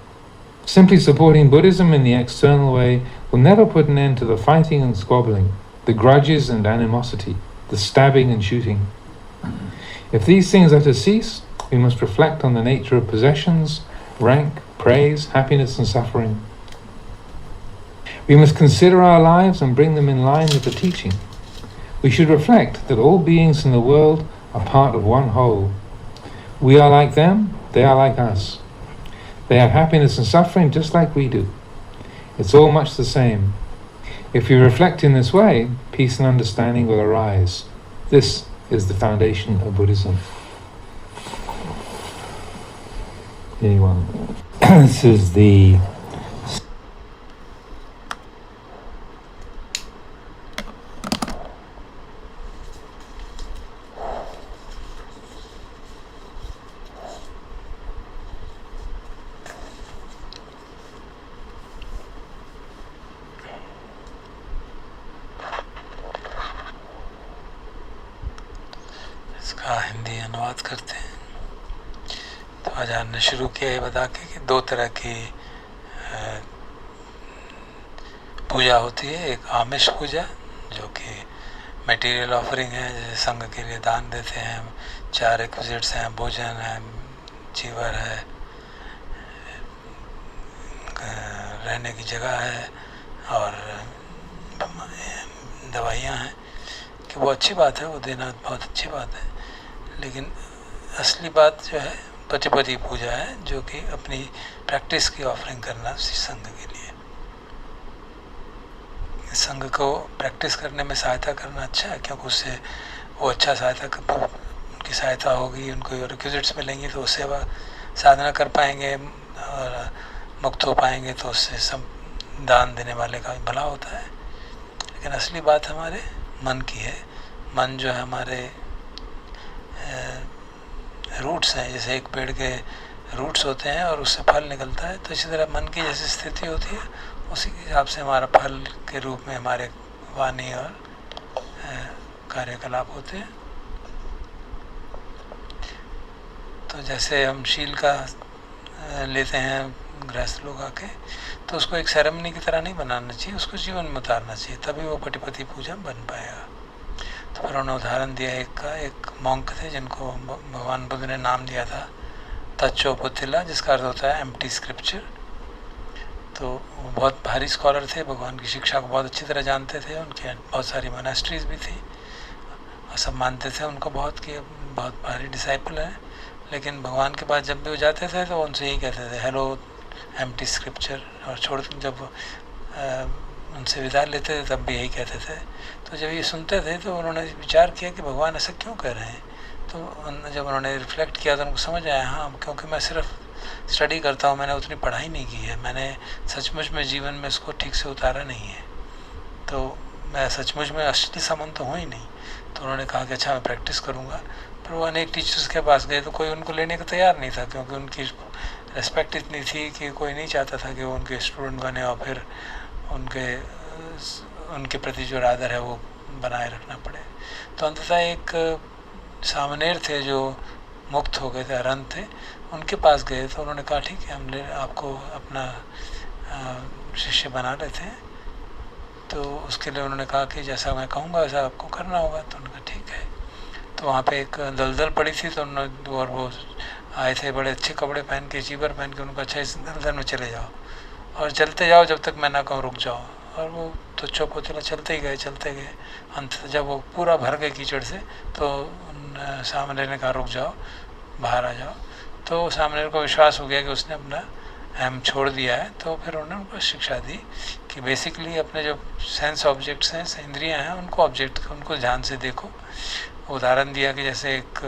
Simply supporting Buddhism in the external way will never put an end to the fighting and squabbling, the grudges and animosity, the stabbing and shooting. If these things are to cease, we must reflect on the nature of possessions, rank, praise, happiness and suffering. We must consider our lives and bring them in line with the teaching. We should reflect that all beings in the world are part of one whole. We are like them, they are like us. They have happiness and suffering just like we do. It's all much the same. If we reflect in this way, peace and understanding will arise. This is the foundation of Buddhism. Anyone? This is the Hindi अनुवाद करते हैं। तो आजान ने शुरू किया ये बता के कि दो तरह की पूजा होती है। एक आमिष पूजा जो कि मटेरियल ऑफरिंग है, जैसे संघ के लिए दान देते हैं, 4 रिक्विजिट्स हैं, भोजन है, चीवर है, रहने की जगह है और दवाइयाँ हैं, कि वो अच्छी बात है, वो देना बहुत अच्छी बात है। लेकिन असली बात जो है पति पूजा है, जो कि अपनी प्रैक्टिस की ऑफरिंग करना संघ के लिए। संघ को प्रैक्टिस करने में सहायता करना अच्छा है, क्योंकि उससे वो अच्छा उनकी सहायता होगी, उनको रिक्विजिट्स मिलेंगी तो उससे वह साधना कर पाएंगे और मुक्त हो पाएंगे, तो उससे सब दान देने वाले का भला होता है। लेकिन असली बात हमारे मन की है। मन जो है हमारे रूट्स हैं, जैसे एक पेड़ के रूट्स होते हैं और उससे फल निकलता है, तो इसी तरह मन की जैसी स्थिति होती है उसी के हिसाब से हमारा फल के रूप में हमारे वाणी और कार्यकलाप होते हैं। तो जैसे हम शील का लेते हैं गृहस्थ लोग आके, तो उसको एक सेरेमनी की तरह नहीं बनाना चाहिए, उसको जीवन में उतारना चाहिए, तभी वो पति पूजा बन पाएगा। तो फिर उन्होंने उदाहरण दिया एक मॉन्क थे जिनको भगवान बुद्ध ने नाम दिया था टचो पोथीला, जिसका अर्थ होता है एम्प्टी स्क्रिप्चर। तो वो बहुत भारी स्कॉलर थे, भगवान की शिक्षा को बहुत अच्छी तरह जानते थे, उनके बहुत सारी मोनास्ट्रीज भी थी और सब मानते थे उनको बहुत, कि बहुत भारी डिसाइपल हैं। लेकिन भगवान के पास जब भी वो जाते थे तो उनसे यही कहते थे, हेलो एम्प्टी स्क्रिप्चर, और जब उनसे विदा लेते थे तब भी यही कहते थे। तो जब ये सुनते थे तो उन्होंने विचार किया कि भगवान ऐसा क्यों कह रहे हैं। तो जब उन्होंने रिफ्लेक्ट किया तो उनको समझ आया, हाँ क्योंकि मैं सिर्फ स्टडी करता हूँ, मैंने उतनी पढ़ाई नहीं की है, मैंने सचमुच में जीवन में इसको ठीक से उतारा नहीं है, तो मैं सचमुच में असली संबंध तो हूँ ही नहीं। तो उन्होंने कहा कि अच्छा मैं प्रैक्टिस करूँगा। पर वो अनेक टीचर्स के पास गए तो कोई उनको लेने को तैयार नहीं था, क्योंकि उनकी रिस्पेक्ट इतनी थी कि कोई नहीं चाहता था कि वो उनके स्टूडेंट बने और फिर उनके प्रति जो आदर है वो बनाए रखना पड़े। तो अंततः एक सामनेर थे जो मुक्त हो गए थे, अरंत थे, उनके पास गए तो उन्होंने कहा ठीक है, हम आपको अपना शिष्य बना लेते हैं। तो उसके लिए उन्होंने कहा कि जैसा मैं कहूँगा वैसा आपको करना होगा। तो उन्होंने कहा ठीक है। तो वहाँ पे एक दलदल पड़ी थी, तो उन्होंने और वो आए थे बड़े अच्छे कपड़े पहन के, चीबर पहन के, उनको अच्छा इस दलदल में चले जाओ और चलते जाओ जब तक मैं ना कहूँ रुक जाओ। और वो तुच्छो पोथिला चलते ही गए, चलते गए। अंत जब वो पूरा भर गए कीचड़ से तो सामने ने कहा रुक जाओ, बाहर आ जाओ। तो सामने को विश्वास हो गया कि उसने अपना अहम छोड़ दिया है। तो फिर उन्होंने उनको शिक्षा दी कि बेसिकली अपने जो सेंस ऑब्जेक्ट्स हैं, इंद्रियां हैं, उनको ध्यान से देखो। उदाहरण दिया कि जैसे एक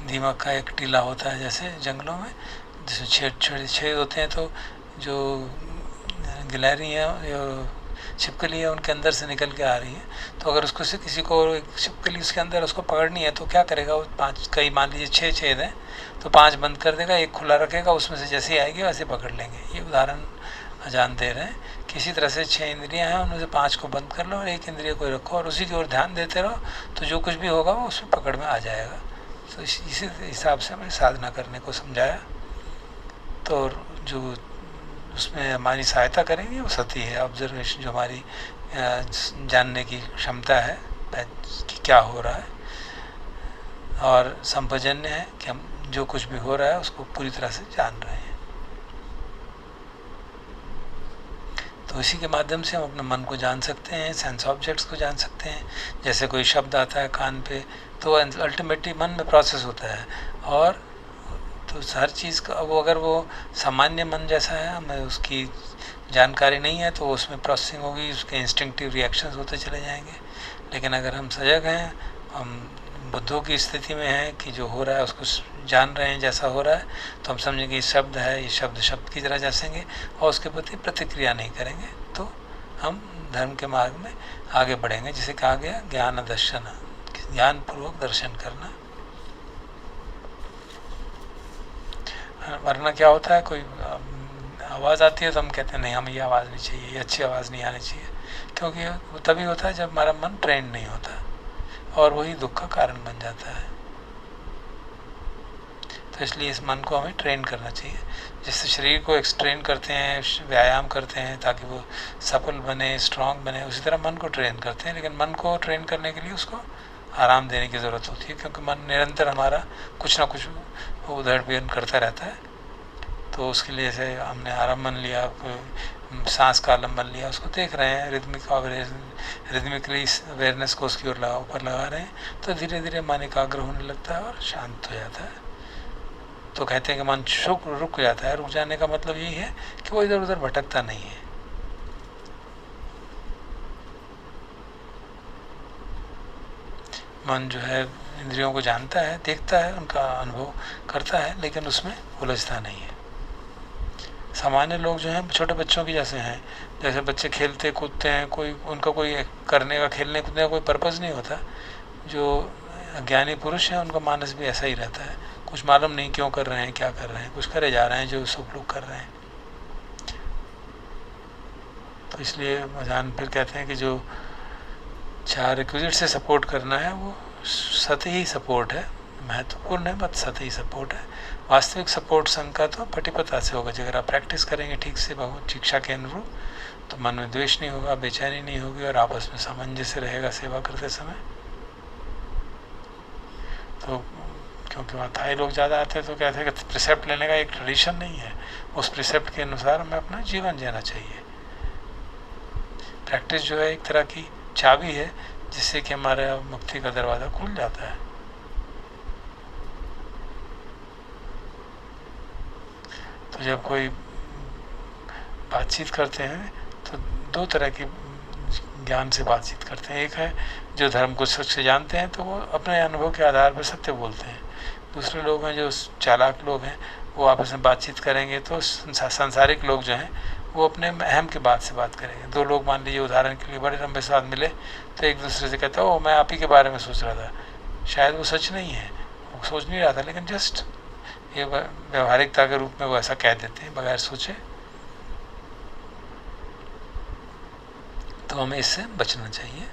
दीमक का एक टीला होता है जैसे जंगलों में, जिसमें छेद होते हैं, तो जो गिलहरी है, छिपकली है, उनके अंदर से निकल के आ रही है। तो अगर उसको से किसी को एक छिपकली उसके अंदर उसको पकड़नी है तो क्या करेगा, वो 5, कई मान लीजिए 6 छेद हैं तो 5 बंद कर देगा, एक खुला रखेगा, उसमें से जैसे ही आएगी वैसे पकड़ लेंगे। ये उदाहरण अजान दे रहे हैं कि इसी तरह से 6 इंद्रियां हैं, उनमें से 5 को बंद कर लो और एक इंद्रिय को रखो और उसी की ओर ध्यान देते रहो, तो जो कुछ भी होगा वो उसमें पकड़ में आ जाएगा। तो इसी हिसाब से हमें साधना करने को समझाया। तो जो उसमें हमारी सहायता करेंगे वो सती है, ऑब्जर्वेशन, जो हमारी जानने की क्षमता है कि क्या हो रहा है, और संपजन्य है कि हम जो कुछ भी हो रहा है उसको पूरी तरह से जान रहे हैं। तो इसी के माध्यम से हम अपने मन को जान सकते हैं, सेंस ऑब्जेक्ट्स को जान सकते हैं। जैसे कोई शब्द आता है कान पे तो अल्टीमेटली मन में प्रोसेस होता है, और तो हर चीज़ का वो अगर वो सामान्य मन जैसा है, हमें उसकी जानकारी नहीं है तो उसमें प्रोसेसिंग होगी, उसके इंस्टिंक्टिव रिएक्शंस होते चले जाएंगे। लेकिन अगर हम सजग हैं, हम बुद्धों की स्थिति में हैं कि जो हो रहा है उसको जान रहे हैं जैसा हो रहा है, तो हम समझेंगे ये शब्द है, ये शब्द की तरह जैसेंगे और उसके प्रति प्रतिक्रिया नहीं करेंगे, तो हम धर्म के मार्ग में आगे बढ़ेंगे। जिसे कहा गया ज्ञान दर्शन, ज्ञानपूर्वक दर्शन करना। वरना क्या होता है, कोई आवाज़ आती है तो हम कहते हैं नहीं, हमें ये आवाज़ नहीं चाहिए, ये अच्छी आवाज़ नहीं आनी चाहिए, क्योंकि वो तभी होता है जब हमारा मन ट्रेंड नहीं होता, और वही दुख का कारण बन जाता है। तो इसलिए इस मन को हमें ट्रेन करना चाहिए। जिससे शरीर को ट्रेन करते हैं, व्यायाम करते हैं ताकि वो सफल बने, स्ट्रांग बने, उसी तरह मन को ट्रेन करते हैं। लेकिन मन को ट्रेन करने के लिए उसको आराम देने की ज़रूरत होती है, क्योंकि मन निरंतर हमारा कुछ ना कुछ उधड़ बेन करता रहता है। तो उसके लिए जैसे हमने आलम्बन लिया, सांस का आलम्बन लिया, उसको देख रहे हैं, रिदमिकली अवेयरनेस को उसकी ओर ऊपर लगा रहे हैं, तो धीरे धीरे मन एकाग्र होने लगता है और शांत हो जाता है। तो कहते हैं कि मन रुक जाता है। रुक जाने का मतलब यही है कि वो इधर उधर भटकता नहीं है। मन जो है इंद्रियों को जानता है, देखता है, उनका अनुभव करता है, लेकिन उसमें उलझता नहीं है। सामान्य लोग जो हैं छोटे बच्चों की जैसे हैं, जैसे बच्चे खेलते कूदते हैं, उनका कोई करने का, खेलने कूदने का कोई पर्पज़ नहीं होता। जो अज्ञानी पुरुष हैं उनका मानस भी ऐसा ही रहता है, कुछ मालूम नहीं क्यों कर रहे हैं, क्या कर रहे हैं, कुछ करे जा रहे हैं जो सब लोग कर रहे हैं। तो इसलिए अजान फिर कहते हैं कि जो 4 रिक्विजिट से सपोर्ट करना है वो सतही सपोर्ट है, महत्वपूर्ण है, बट सतही सपोर्ट है। वास्तविक सपोर्ट संघ का तो पटिपता से होगा। अगर आप प्रैक्टिस करेंगे ठीक से भगवत शिक्षा के अनुरूप, तो मन में द्वेष नहीं होगा, बेचैनी नहीं होगी, और आपस में सामंजस्य रहेगा सेवा करते समय। तो क्योंकि वहाँ थाई लोग ज़्यादा आते हैं तो कहते हैं कि प्रिसेप्ट लेने का एक ट्रेडिशन नहीं है, उस प्रिसेप्ट के अनुसार हमें अपना जीवन जीना चाहिए। प्रैक्टिस जो है एक तरह की चाबी है जिससे कि हमारा मुक्ति का दरवाज़ा खुल जाता है। तो जब कोई बातचीत करते हैं तो ज्ञान से बातचीत करते हैं। एक है जो धर्म को सच से जानते हैं, तो वो अपने अनुभव के आधार पर सत्य बोलते हैं। दूसरे लोग हैं जो चालाक लोग हैं, वो आपस में बातचीत करेंगे तो सांसारिक लोग जो हैं वो अपने अहम की बात से बात करेंगे। दो लोग मान लीजिए उदाहरण के लिए बड़े लंबे साथ मिले, तो एक दूसरे से कहता है ओ मैं आप ही के बारे में सोच रहा था। शायद वो सच नहीं है, वो सोच नहीं रहा था, लेकिन जस्ट ये व्यवहारिकता के रूप में वो ऐसा कह देते हैं बगैर सोचे। तो हमें इससे बचना चाहिए।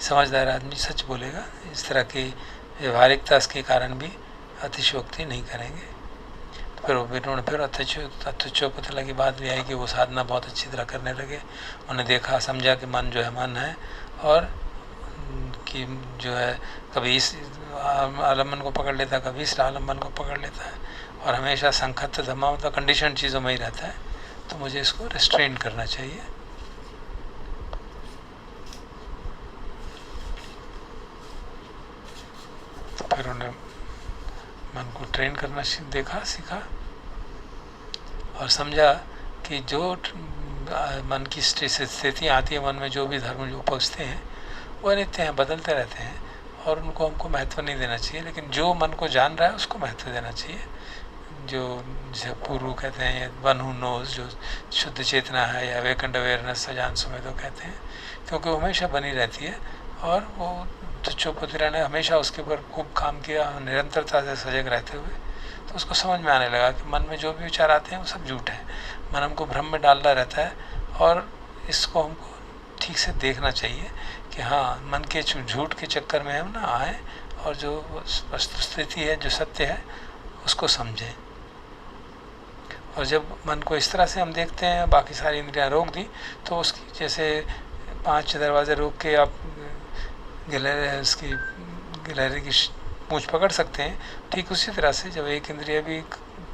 समझदार आदमी सच बोलेगा, इस तरह की व्यवहारिकता के कारण भी अतिशयोक्ति नहीं करेंगे। तो फिर वो फिर तुच्छो पुथला की बात भी आई कि वो साधना बहुत अच्छी तरह करने लगे। उन्हें देखा समझा कि मन जो है मन है, और कि जो है कभी इस आलम्बन को पकड़ लेता है, कभी इस आलम्बन को पकड़ लेता है, और हमेशा संखत धम्मा मतलब कंडीशन चीज़ों में ही रहता है। तो मुझे इसको रिस्ट्रेन करना चाहिए। तो फिर उन्हें मन को ट्रेन करना देखा, सीखा, और समझा कि जो मन की स्थितियाँ आती है, मन में जो भी धर्म जो उपजते हैं वो नित्य हैं, बदलते रहते हैं, और उनको हमको महत्व नहीं देना चाहिए। लेकिन जो मन को जान रहा है उसको महत्व देना चाहिए। जो जैसे पूर्व कहते हैं वन हू नोज, जो शुद्ध चेतना है या वेकेंड अवेयरनेस अजान सुमेधो कहते हैं, क्योंकि वो हमेशा बनी रहती है। और वो तुच्छो पुथला ने हमेशा उसके ऊपर खूब काम किया, निरंतरता से सजग रहते हुए। तो उसको समझ में आने लगा कि मन में जो भी विचार आते हैं वो सब झूठ है। मन हमको भ्रम में डालता रहता है, और इसको हमको ठीक से देखना चाहिए कि हाँ, मन के झूठ के चक्कर में हम ना आए, और जो वस्तु स्थिति है, जो सत्य है, उसको समझें। और जब मन को इस तरह से हम देखते हैं, बाकी सारी इंद्रियां रोक दी, तो उसकी जैसे 5 दरवाजे रोक के आप गिलहरी की पूंछ पकड़ सकते हैं, ठीक उसी तरह से जब एक इंद्रिय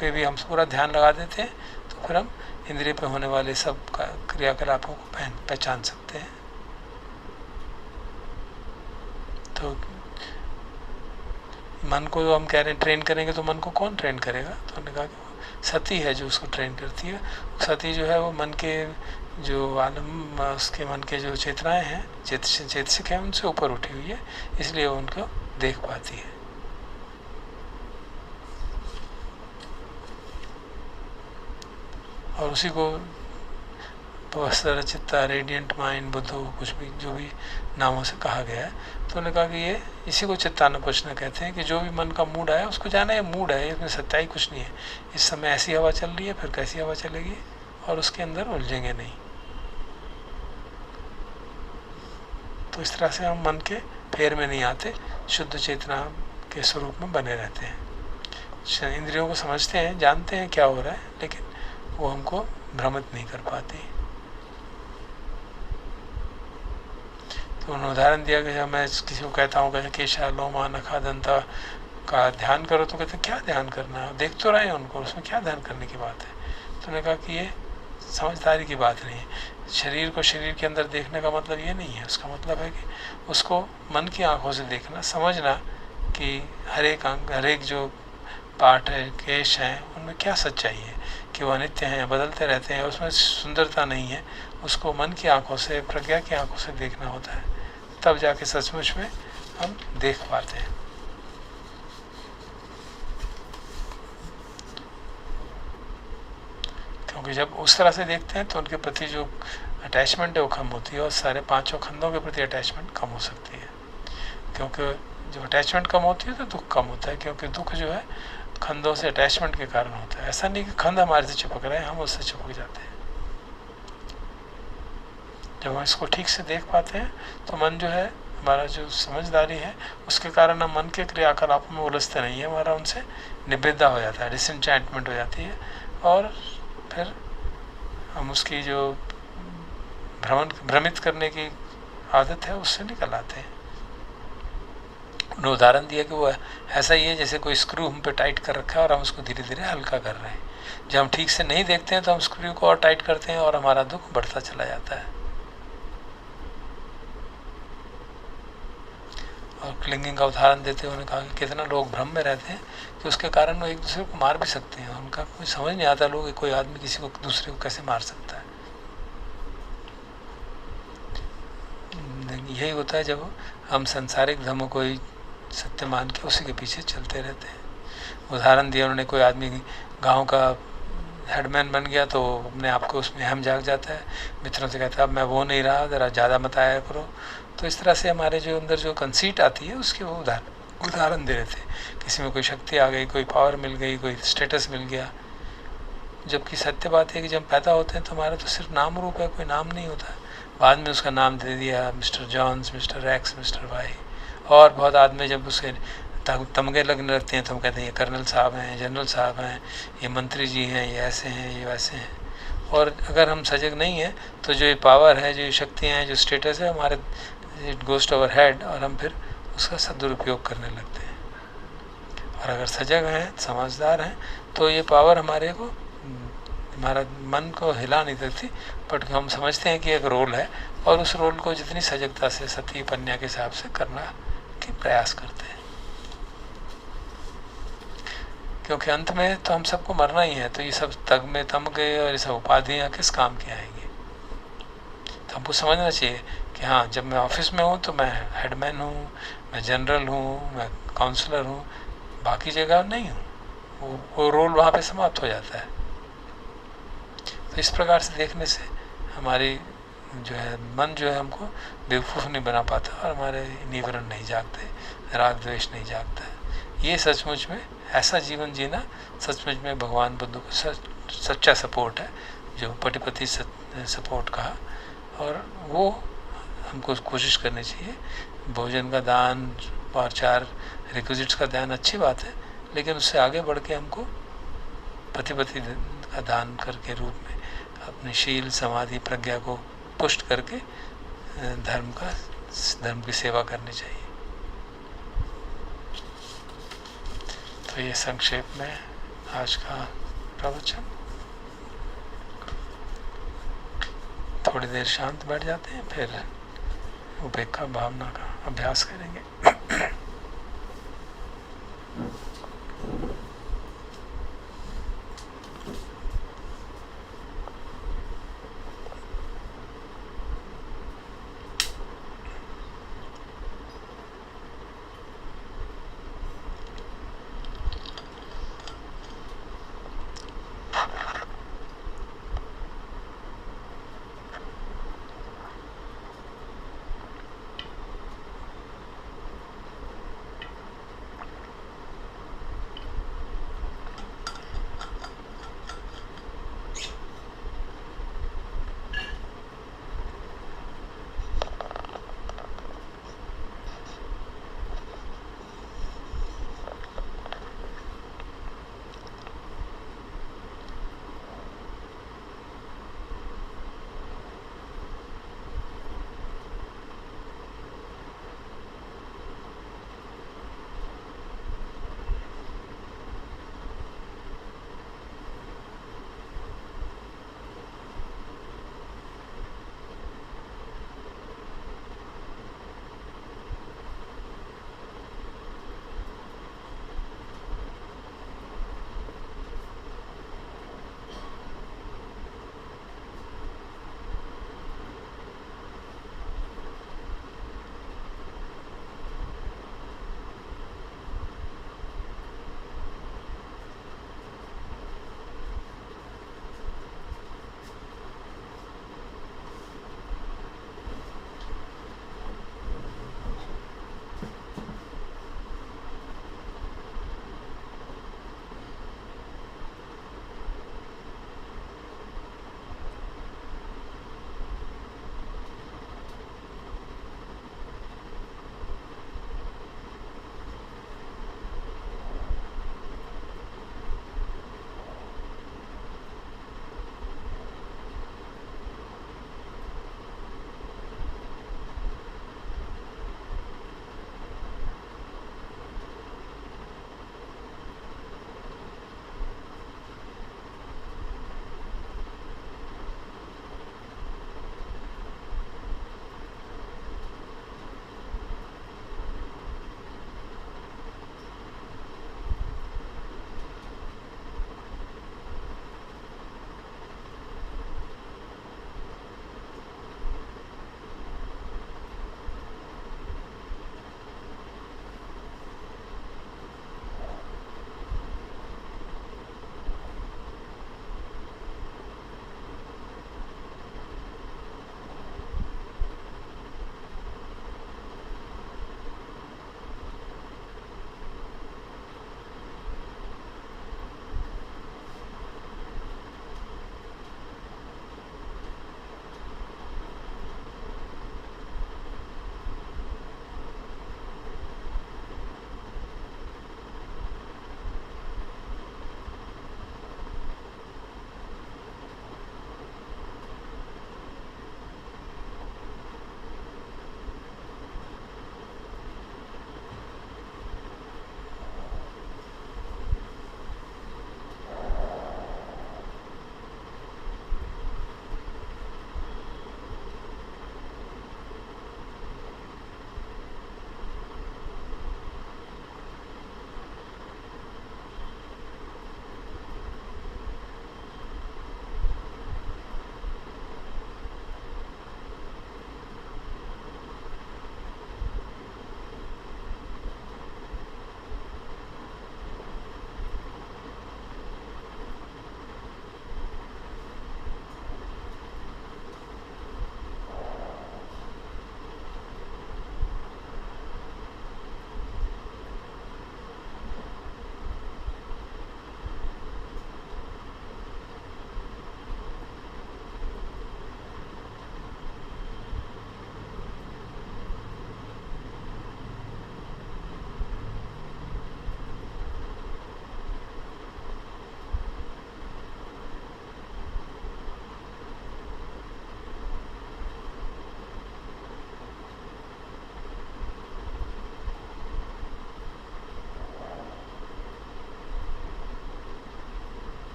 पे भी हम पूरा ध्यान लगा देते हैं, तो फिर हम इंद्रिय पे होने वाले सब क्रियाकलापों को पहचान सकते हैं। तो मन को जो हम कह रहे हैं ट्रेन करेंगे, तो मन को कौन ट्रेन करेगा? तो उन्होंने कहा कि सती है जो उसको ट्रेन करती है। सती जो है वो मन के जो आलम, उसके मन के जो चेतनाएं हैं, चेतसिक है, उनसे ऊपर उठी हुई है, इसलिए वो उनको देख पाती है। और उसी को चित्ता, रेडियंट माइंड, बुद्धो, कुछ भी जो भी नामों से कहा गया है। तो उन्होंने कहा कि ये इसी को चित्तानुपश्न कहते हैं, कि जो भी मन का मूड आया उसको जाना ये मूड है, इसमें सच्चाई कुछ नहीं है। इस समय ऐसी हवा चल रही है, फिर कैसी हवा चलेगी, और उसके अंदर उलझेंगे नहीं। तो इस तरह से हम मन के फेर में नहीं आते, शुद्ध चेतना के स्वरूप में बने रहते हैं। इंद्रियों को समझते हैं, जानते हैं क्या हो रहा है, लेकिन वो हमको भ्रमित नहीं कर पाती। तो उन्होंने उदाहरण दिया कि जब मैं किसी को कहता हूँ कि केशा, लोमा, नखा, दंता का ध्यान करो, तो कहते क्या ध्यान करना है, देख तो रहे हैं उनको, उसमें क्या ध्यान करने की बात है। तो उन्होंने कहा कि ये समझदारी की बात नहीं है। शरीर को शरीर के अंदर देखने का मतलब ये नहीं है। उसका मतलब है कि उसको मन की आंखों से देखना, समझना कि हर एक अंग, हर एक जो पार्ट है, केश हैं, उनमें क्या सच्चाई है, कि वो अनित्य हैं, बदलते रहते हैं, उसमें सुंदरता नहीं है। उसको मन की आंखों से, प्रज्ञा की आंखों से देखना होता है, तब जाके सचमुच में हम देख पाते हैं। क्योंकि जब उस तरह से देखते हैं तो उनके प्रति जो अटैचमेंट है वो कम होती है, और सारे 5 खंडों के प्रति अटैचमेंट कम हो सकती है। क्योंकि जब अटैचमेंट कम होती है तो दुख कम होता है, क्योंकि दुख जो है खंडों से अटैचमेंट के कारण होता है। ऐसा नहीं कि खंड हमारे से चिपक रहे हैं, हम उससे चिपक जाते हैं। जब हम इसको ठीक से देख पाते हैं तो मन जो है, हमारा जो समझदारी है, उसके कारण हम मन के क्रियाकलापों में उलझते नहीं है, हमारा उनसे निबेदा हो जाता है, डिसएंचैंटमेंट हो जाती है, और फिर हम उसकी जो भ्रमित करने की आदत है उससे निकल आते हैं। उन्होंने उदाहरण दिया कि वो ऐसा ही है जैसे कोई स्क्रू हम पे टाइट कर रखा है और हम उसको धीरे धीरे हल्का कर रहे हैं। जब हम ठीक से नहीं देखते हैं तो हम स्क्रू को और टाइट करते हैं और हमारा दुख बढ़ता चला जाता है। और क्लिंगिंग का उदाहरण देते हुए उन्होंने कहा कि कितना लोग भ्रम में रहते हैं कि उसके कारण वो एक दूसरे को मार भी सकते हैं। उनका कोई समझ नहीं आता, लोग कोई आदमी किसी को दूसरे को कैसे मार सकता है। यही होता है जब हम सांसारिक धर्मों को ही सत्य मान के उसी के पीछे चलते रहते हैं। उदाहरण दिया उन्होंने, कोई आदमी गांव का हेडमैन बन गया तो अपने आप को उसमें हम जाग जाता है, मित्रों से कहता है अब मैं वो नहीं रहा, ज़रा ज़्यादा मत आया करो। तो इस तरह से हमारे जो अंदर जो कंसीट आती है उसके वो उदाहरण दे रहे थे। किसी में कोई शक्ति आ गई, कोई पावर मिल गई, कोई स्टेटस मिल गया, जबकि सत्य बात है कि जब पैदा होते हैं तो हमारा तो सिर्फ नाम रूप है, कोई नाम नहीं होता है। बाद में उसका नाम दे दिया, mister Jones, mister X, mister Y. और बहुत आदमी जब उसके तमगे लगने लगते हैं तो हम कहते हैं ये कर्नल साहब हैं, जनरल साहब हैं, ये मंत्री जी हैं, ये ऐसे हैं, ये वैसे हैं। और अगर हम सजग नहीं हैं तो जो ये पावर है, जो ये शक्तियाँ हैं, जो स्टेटस है हमारे, it goes to our head और हम फिर उसका सदुपयोग करने लगते हैं। और अगर सजग हैं, समझदार हैं, तो ये पावर हमारे को, हमारा मन को हिला नहीं सकती, बट हम समझते हैं कि एक रोल है और उस रोल को जितनी सजगता से सती पन्या के हिसाब से करना के प्रयास करते हैं। क्योंकि अंत में तो हम सबको मरना ही है, तो ये सब तमगे और ये सब उपाधियाँ किस काम की आएंगी। तो हमको समझना चाहिए कि हाँ, जब मैं ऑफिस में हूँ तो मैं हेडमैन हूँ, मैं जनरल हूँ, मैं काउंसलर हूँ, बाकी जगह नहीं हूँ। वो रोल वहाँ पे समाप्त हो जाता है। तो इस प्रकार से देखने से हमारी जो है मन जो है हमको बेवकूफ़ नहीं बना पाता और हमारे निवरण नहीं जागते, राग द्वेष नहीं जागता है। ये सचमुच में ऐसा जीवन जीना सचमुच में भगवान बुद्ध को सच्चा सपोर्ट है, जो पटिपति सपोर्ट कहा। और वो हमको कोशिश करनी चाहिए। भोजन का दान और 4 रिक्विजिट्स का दान अच्छी बात है, लेकिन उससे आगे बढ़ के हमको पति का दान करके रूप में अपने शील, समाधि, प्रज्ञा को पुष्ट करके धर्म की सेवा करनी चाहिए। तो ये संक्षेप में आज का प्रवचन। थोड़ी देर शांत बैठ जाते हैं, फिर उपेक्षा भावना का अभ्यास करेंगे।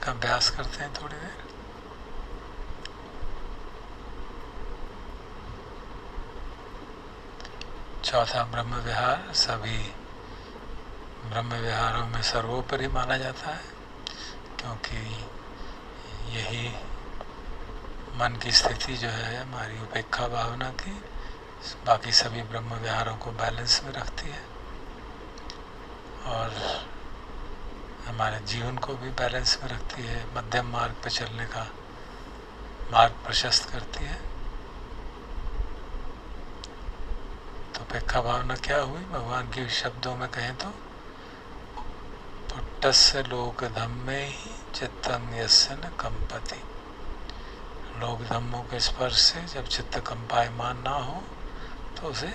का अभ्यास करते हैं थोड़ी देर। चौथा ब्रह्म विहार सभी ब्रह्म विहारों में सर्वोपरि माना जाता है, क्योंकि यही मन की स्थिति जो है हमारी उपेक्षा भावना की बाकी सभी ब्रह्म विहारों को बैलेंस में रखती है और हमारे जीवन को भी बैलेंस में रखती है, मध्यम मार्ग पर चलने का मार्ग प्रशस्त करती है। तो उपेक्षा भावना क्या हुई? भगवान के शब्दों में कहें तो पुट्टस्य लोक धम्मे ही चित्तम यस्य न कंपति। लोक धम्मों के स्पर्श से जब चित्त कंपायमान ना हो तो उसे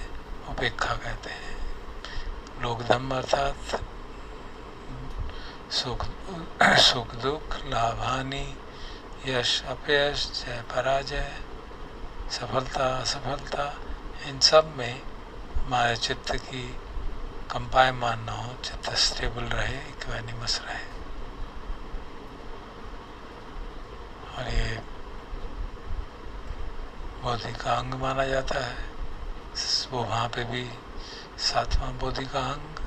उपेक्षा कहते हैं। लोक धम्म अर्थात सुख दुख, लाभ हानि, यश अपयश, जय पराजय, सफलता असफलता, इन सब में हमारे चित्त की कंपायमान ना हो, चित्त स्टेबल रहे, इक्वेनिमस रहे। और ये बोधि का अंग माना जाता है। वो वहाँ पे भी 7वां बोधि का अंग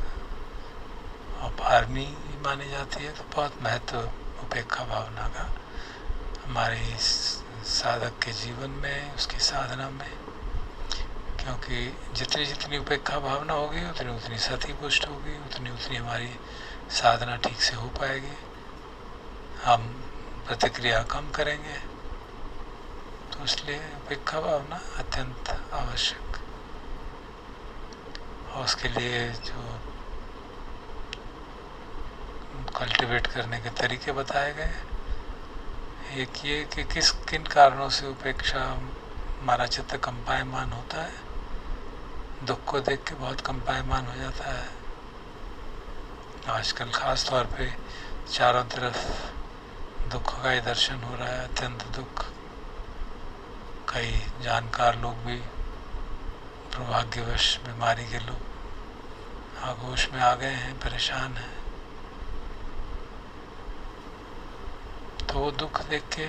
और 12वीं मानी जाती है। तो बहुत महत्व उपेक्षा भावना का हमारे साधक के जीवन में, उसकी साधना में, क्योंकि जितनी जितनी उपेक्षा भावना होगी उतनी उतनी सती पुष्ट होगी, उतनी उतनी हमारी साधना ठीक से हो पाएगी, हम प्रतिक्रिया कम करेंगे। तो इसलिए उपेक्षा भावना अत्यंत आवश्यक। और उसके लिए जो कल्टिवेट करने के तरीके बताए गए, एक ये कि किन कारणों से उपेक्षा हमारा चित्त कंपायमान होता है। दुख को देख के बहुत कंपायमान हो जाता है। आजकल खास तौर पे चारों तरफ दुख का ही दर्शन हो रहा है, अत्यंत दुख। कई जानकार लोग भी दुर्भाग्यवश बीमारी के लोग आगोश में आ गए हैं, परेशान हैं। तो वो दुख देख के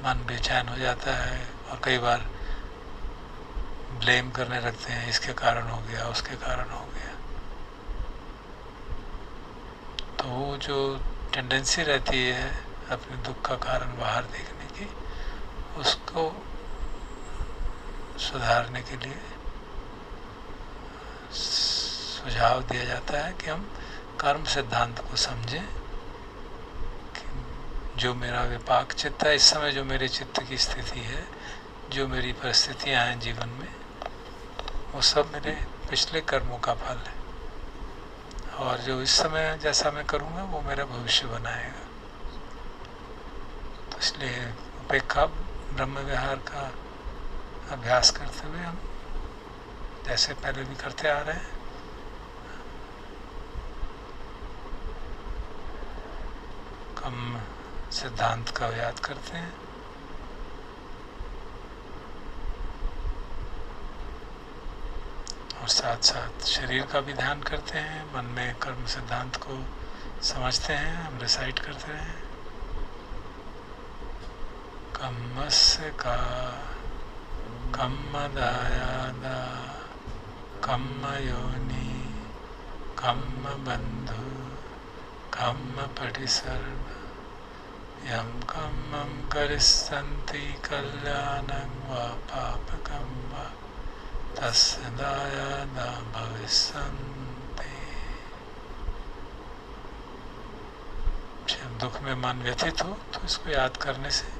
मन बेचैन हो जाता है और कई बार ब्लेम करने लगते हैं, इसके कारण हो गया, उसके कारण हो गया। तो वो जो टेंडेंसी रहती है अपने दुख का कारण बाहर देखने की, उसको सुधारने के लिए सुझाव दिया जाता है कि हम कर्म सिद्धांत को समझें। जो मेरा विपाक चित्त है, इस समय जो मेरे चित्त की स्थिति है, जो मेरी परिस्थितियां हैं जीवन में, वो सब मेरे पिछले कर्मों का फल है। और जो इस समय जैसा मैं करूँगा वो मेरा भविष्य बनाएगा। तो इसलिए उपेक्षा ब्रह्म विहार का अभ्यास करते हुए हम जैसे पहले भी करते आ रहे हैं, कम सिद्धांत का याद करते हैं। और साथ साथ शरीर का भी ध्यान करते हैं, मन में कर्म सिद्धांत को समझते हैं, हम रिसाइट करते हैं। कम्मस्य का कम्मदायादा कम्मयोनि कम्मबन्धु कम्मपटिसर्व यं कम्मं करिष्यन्ति कल्याणं वा पापकं वा तस्य दायादा भविष्यन्ति। जब दुख में मन व्यथित हो तो इसको याद करने से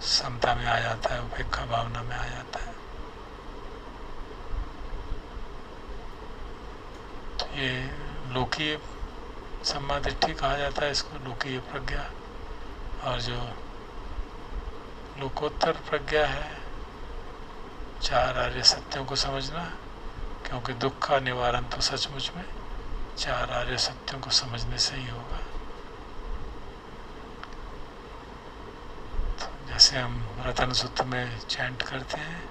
समता में आ जाता है, उपेक्षा भावना में आ जाता है। तो ये लोकीय सम्मादिट्ठी कहा जाता है इसको, लोकीय प्रज्ञा। और जो लोकोत्तर प्रज्ञा है, 4 आर्य सत्यों को समझना, क्योंकि दुख का निवारण तो सचमुच में 4 आर्य सत्यों को समझने से ही होगा। तो जैसे हम रतन सूत्र में चैंट करते हैं,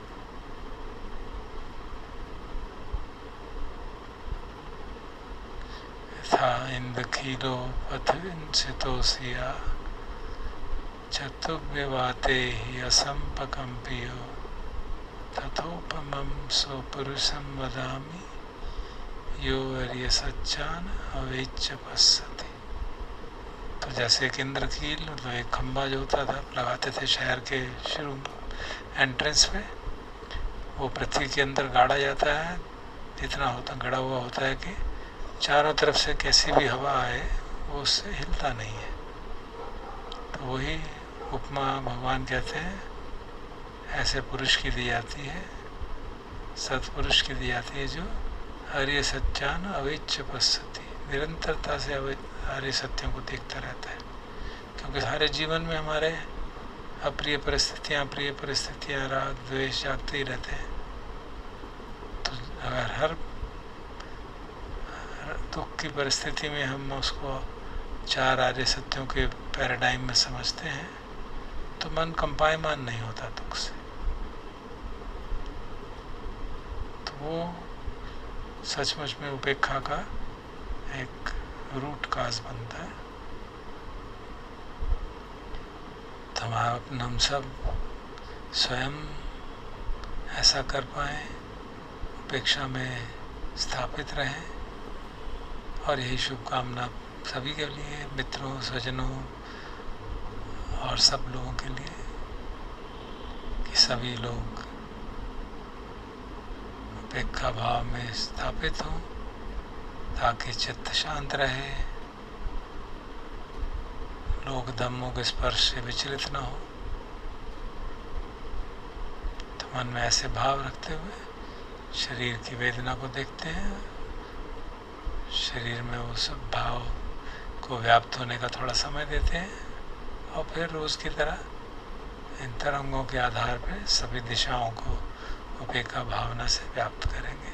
यथा इन इंद्रखीलो पथविंसितोऽसिया चतुर्व्यवाते हि असंपकम्पियो तथोपमं स्वपुरुषं वदामि यो अर्य सच्चान अवेच्य पश्यति। तो जैसे एक इंद्रकील मतलब एक खंबा जो होता था लगाते थे शहर के शुरू एंट्रेंस पे, वो पृथ्वी के अंदर गाड़ा जाता है, इतना होता गड़ा हुआ होता है कि चारों तरफ से कैसी भी हवा आए वो उससे हिलता नहीं है। तो वही उपमा भगवान कहते हैं ऐसे पुरुष की दी जाती है, सत्पुरुष की दी जाती है जो आर्य सत्यान अवेच्य पश्यति, निरंतरता से आर्य सत्यों को देखता रहता है। क्योंकि सारे जीवन में हमारे अप्रिय परिस्थितियाँ, प्रिय परिस्थितियाँ, राग द्वेष जागते ही रहते हैं। तो अगर हर दुख की परिस्थिति में हम उसको चार आर्य सत्यों के पैराडाइम में समझते हैं तो मन कंपायमान नहीं होता दुख से। तो वो सचमुच में उपेक्षा का एक रूट काज बनता है। तो हम सब स्वयं ऐसा कर पाएँ, उपेक्षा में स्थापित रहें, और यही शुभकामना सभी के लिए, मित्रों, स्वजनों और सब लोगों के लिए, कि सभी लोग उपेक्षा भाव में स्थापित हों ताकि चित्त शांत रहे, लोक धम्मों के स्पर्श से विचलित न हो। तो मन में ऐसे भाव रखते हुए शरीर की वेदना को देखते हैं, शरीर में वो सब भाव को व्याप्त होने का थोड़ा समय देते हैं, और फिर रोज़ की तरह इन तरंगों के आधार पर सभी दिशाओं को उपेक्षा भावना से व्याप्त करेंगे।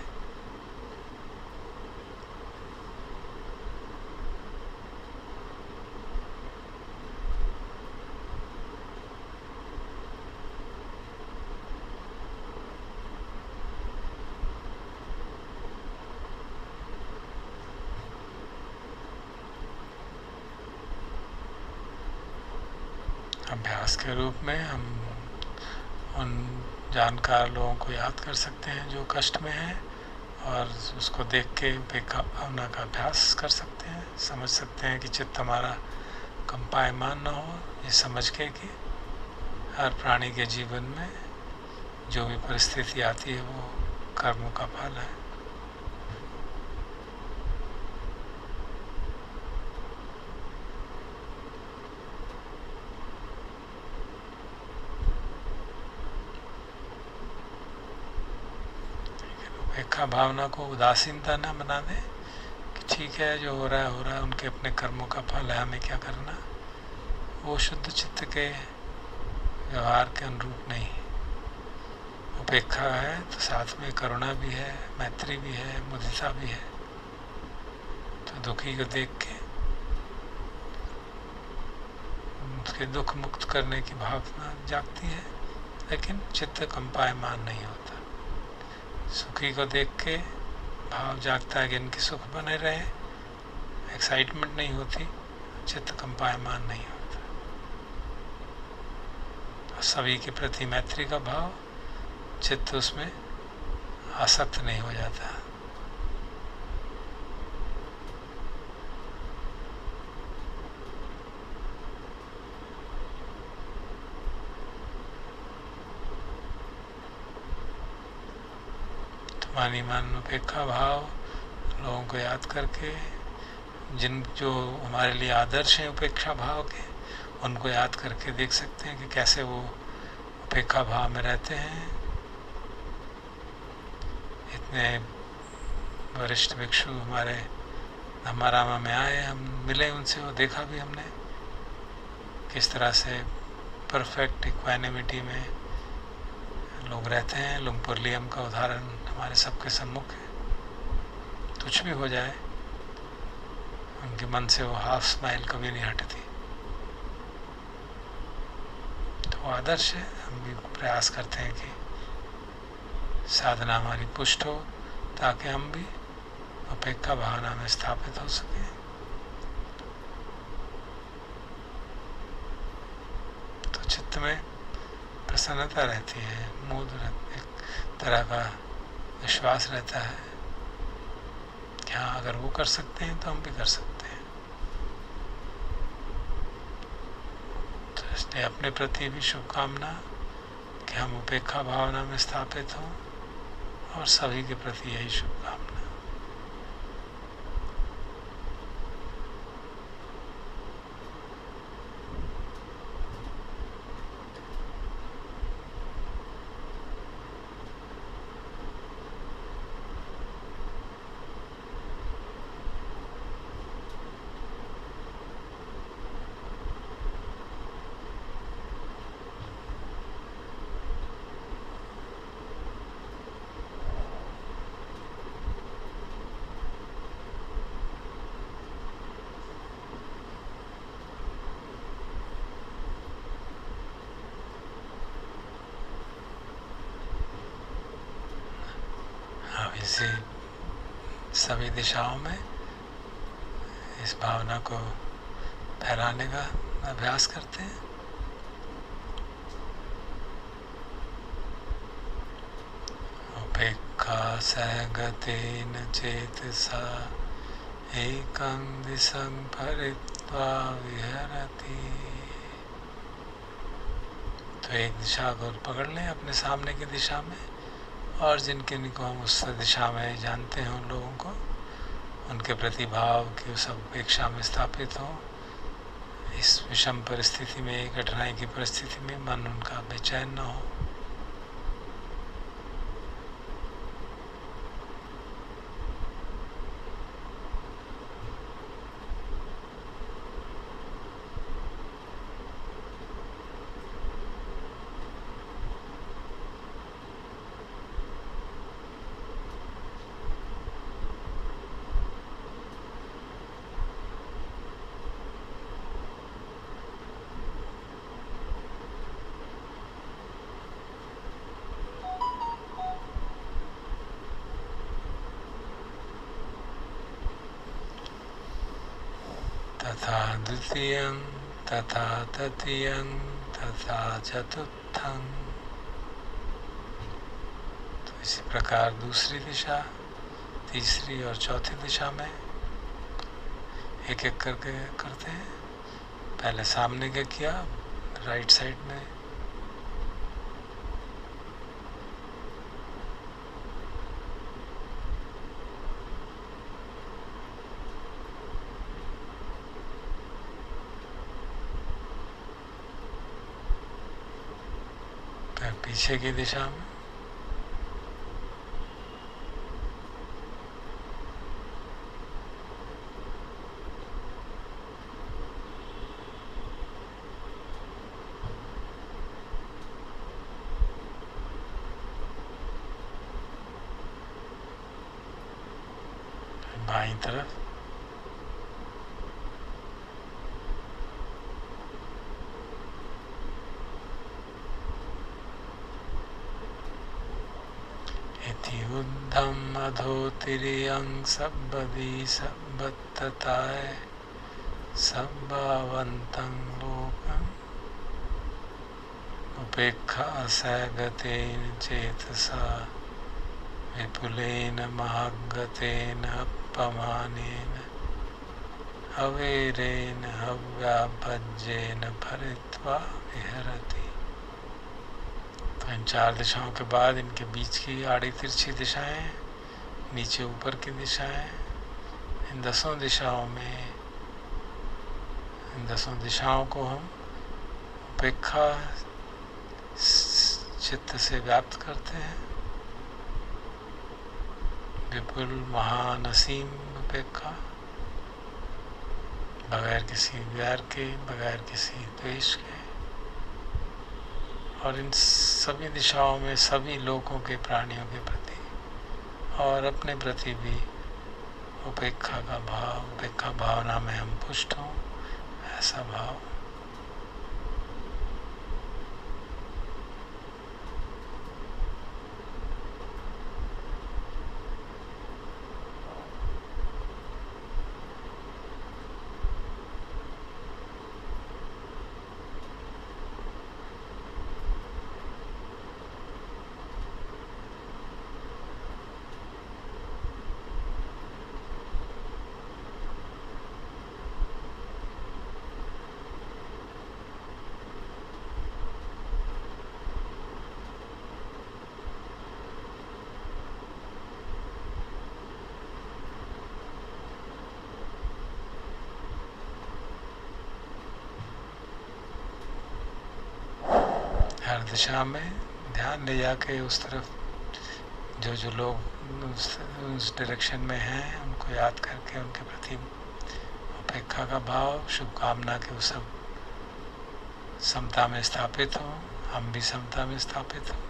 अभ्यास के रूप में हम उन जानकार लोगों को याद कर सकते हैं जो कष्ट में हैं, और उसको देख के उपेक्षा भावना का अभ्यास कर सकते हैं। समझ सकते हैं कि चित्त हमारा कंपायमान न हो, ये समझ के कि हर प्राणी के जीवन में जो भी परिस्थिति आती है वो कर्मों का फल है। उपेक्षा भावना को उदासीनता न बना दें कि ठीक है जो हो रहा है, उनके अपने कर्मों का फल है, हमें क्या करना। वो शुद्ध चित्त के व्यवहार के अनुरूप नहीं। उपेक्षा है तो साथ में करुणा भी है, मैत्री भी है, मुदिता भी है। तो दुखी को देख के उसके दुख मुक्त करने की भावना जागती है, लेकिन चित्त कंपायमान नहीं होता। सुखी को देख के भाव जागता है कि इनकी सुख बने रहे, एक्साइटमेंट नहीं होती, चित्त कंपायमान नहीं होता। और सभी के प्रति मैत्री का भाव, चित्त उसमें आसक्त नहीं हो जाता। मानी मन उपेक्षा भाव लोगों को याद करके, जो हमारे लिए आदर्श हैं उपेक्षा भाव के, उनको याद करके देख सकते हैं कि कैसे वो उपेक्षा भाव में रहते हैं। इतने वरिष्ठ भिक्षु हमारे धम्मारामा में आए, हम मिले उनसे, वो देखा भी हमने किस तरह से परफेक्ट इक्वानिमिटी में लोग रहते हैं। लुंगपुरलियम का उदाहरण हमारे सबके सम्मुख है। कुछ भी हो जाए उनके मन से वो हाफ स्माइल कभी नहीं हटती। तो वो आदर्श है। हम भी प्रयास करते हैं कि साधना हमारी पुष्ट हो ताकि हम भी उपेक्षा भावना में स्थापित हो सके। चित्त में प्रसन्नता रहती है, मूड एक तरह का विश्वास रहता है कि हाँ, अगर वो कर सकते हैं तो हम भी कर सकते हैं। तो इसलिए अपने प्रति भी शुभकामना कि हम उपेक्षा भावना में स्थापित हों, और सभी के प्रति यही शुभकामना। अब इसी सभी दिशाओं में इस भावना को फैलाने का अभ्यास करते हैं। उपेक्षा सहगतेन चेतसा एकं दिशं परित्वा विहरति। तो एक दिशा को पकड़ लें अपने सामने की दिशा में, और जिनको हम उस दिशा में जानते हैं उन लोगों को, उनके प्रति भाव की उस अपेक्षा में स्थापित हो। इस विषम परिस्थिति में, कठिनाई की परिस्थिति में मन उनका बेचैन न हो। तथा द्वितीयं, तथा तृतीयं, तथा चतुर्थं। तो इसी प्रकार दूसरी दिशा, तीसरी और चौथी दिशा में एक एक करके करते हैं। पहले सामने क्या किया, राइट साइड में, फिर पीछे की दिशा में, बाईं तरफ, इति ऊर्ध्वम् अधोतिर्यं सब्बदी सब्बतताय सब्बावन्तं लोकम् उपेक्षा असगतेन चेतसा विपुलेन महागतेन अपमानेन अवेरेन हव्यापज्येन भरित्वा विहरति। तो इन चार दिशाओं के बाद इनके बीच की आड़ी तिरछी दिशाएं, नीचे ऊपर की दिशाएं, इन 10 दिशाओं में, इन 10 दिशाओं को हम उपेक्षा चित्त से व्याप्त करते हैं। विपुल महान असीम उपेक्षा, बगैर किसी वैर के, बगैर किसी द्वेष के, और इन सभी दिशाओं में सभी लोगों के, प्राणियों के प्रति और अपने प्रति भी उपेक्षा का भाव, उपेक्षा भावना में हम पुष्ट हों, ऐसा भाव। हर दिशा में ध्यान ले जाके उस तरफ जो लोग उस डायरेक्शन में हैं उनको याद करके उनके प्रति उपेक्षा का भाव, शुभकामना के वो सब समता में स्थापित हों, हम भी समता में स्थापित हों।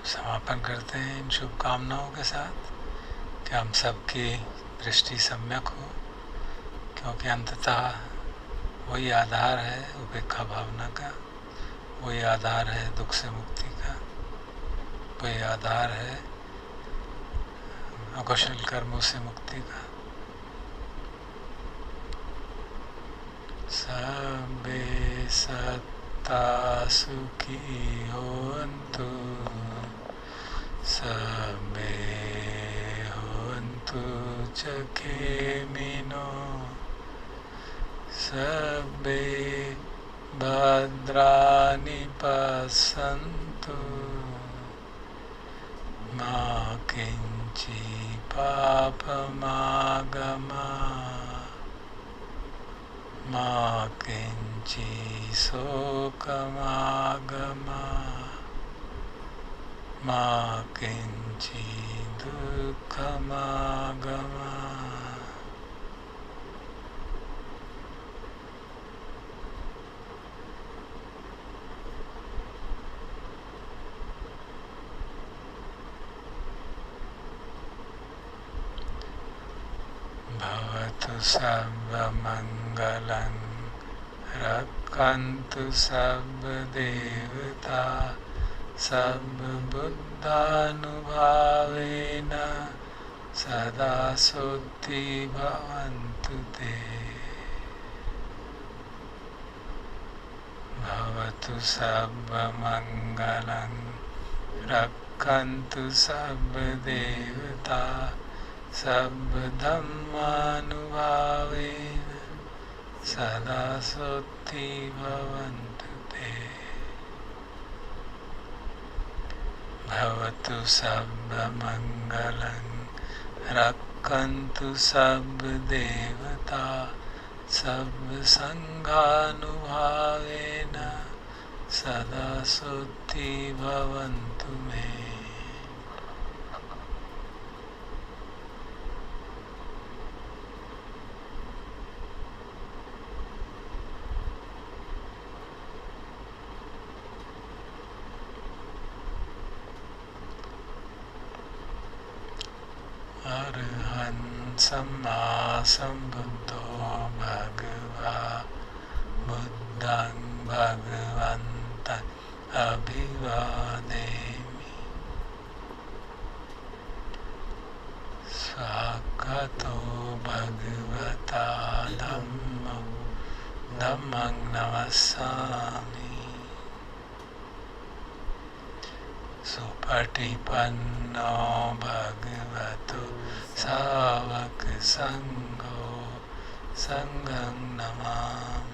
समापन करते हैं इन शुभकामनाओं के साथ कि हम सबकी दृष्टि सम्यक हो, क्योंकि अंततः वही आधार है उपेक्षा भावना का, वही आधार है दुख से मुक्ति का, वही आधार है अकुशल कर्मों से मुक्ति का। सबे सत्ता सुखी होन्तु, सबे होन्तु चखेमिनो, सबे भद्राणि पश्यन्तु, मा किञ्चित् पापमागमात्, मा किञ्चित् शोकमागमात्, मा किञ्चित् दुःखमागमात्। भवतु सर्वमङ्गलं, रक्षन्तु सर्वदेवता, सर्वबुद्धानुभावेन, सदा सोत्ति भवन्तु ते। भवतु सर्वमङ्गलं, रक्षन्तु सर्वदेवता, सर्वधर्मानुभावेन, सदा सोत्ति भवन्तु ते। भवतु सर्वमङ्गलं, रक्षन्तु सर्वदेवता, सर्वसङ्घानुभावेन, सदा सोत्ति भवन्तु मे। अरहं सम्मा सम्बुद्धो भगवा, बुद्धं भगवन्तं अभिवादेमि। स्वागतो भगवता धम्मं नमस्सामि। सुपटिपन्नो भगवतो सावक संघो, संघं नमामि।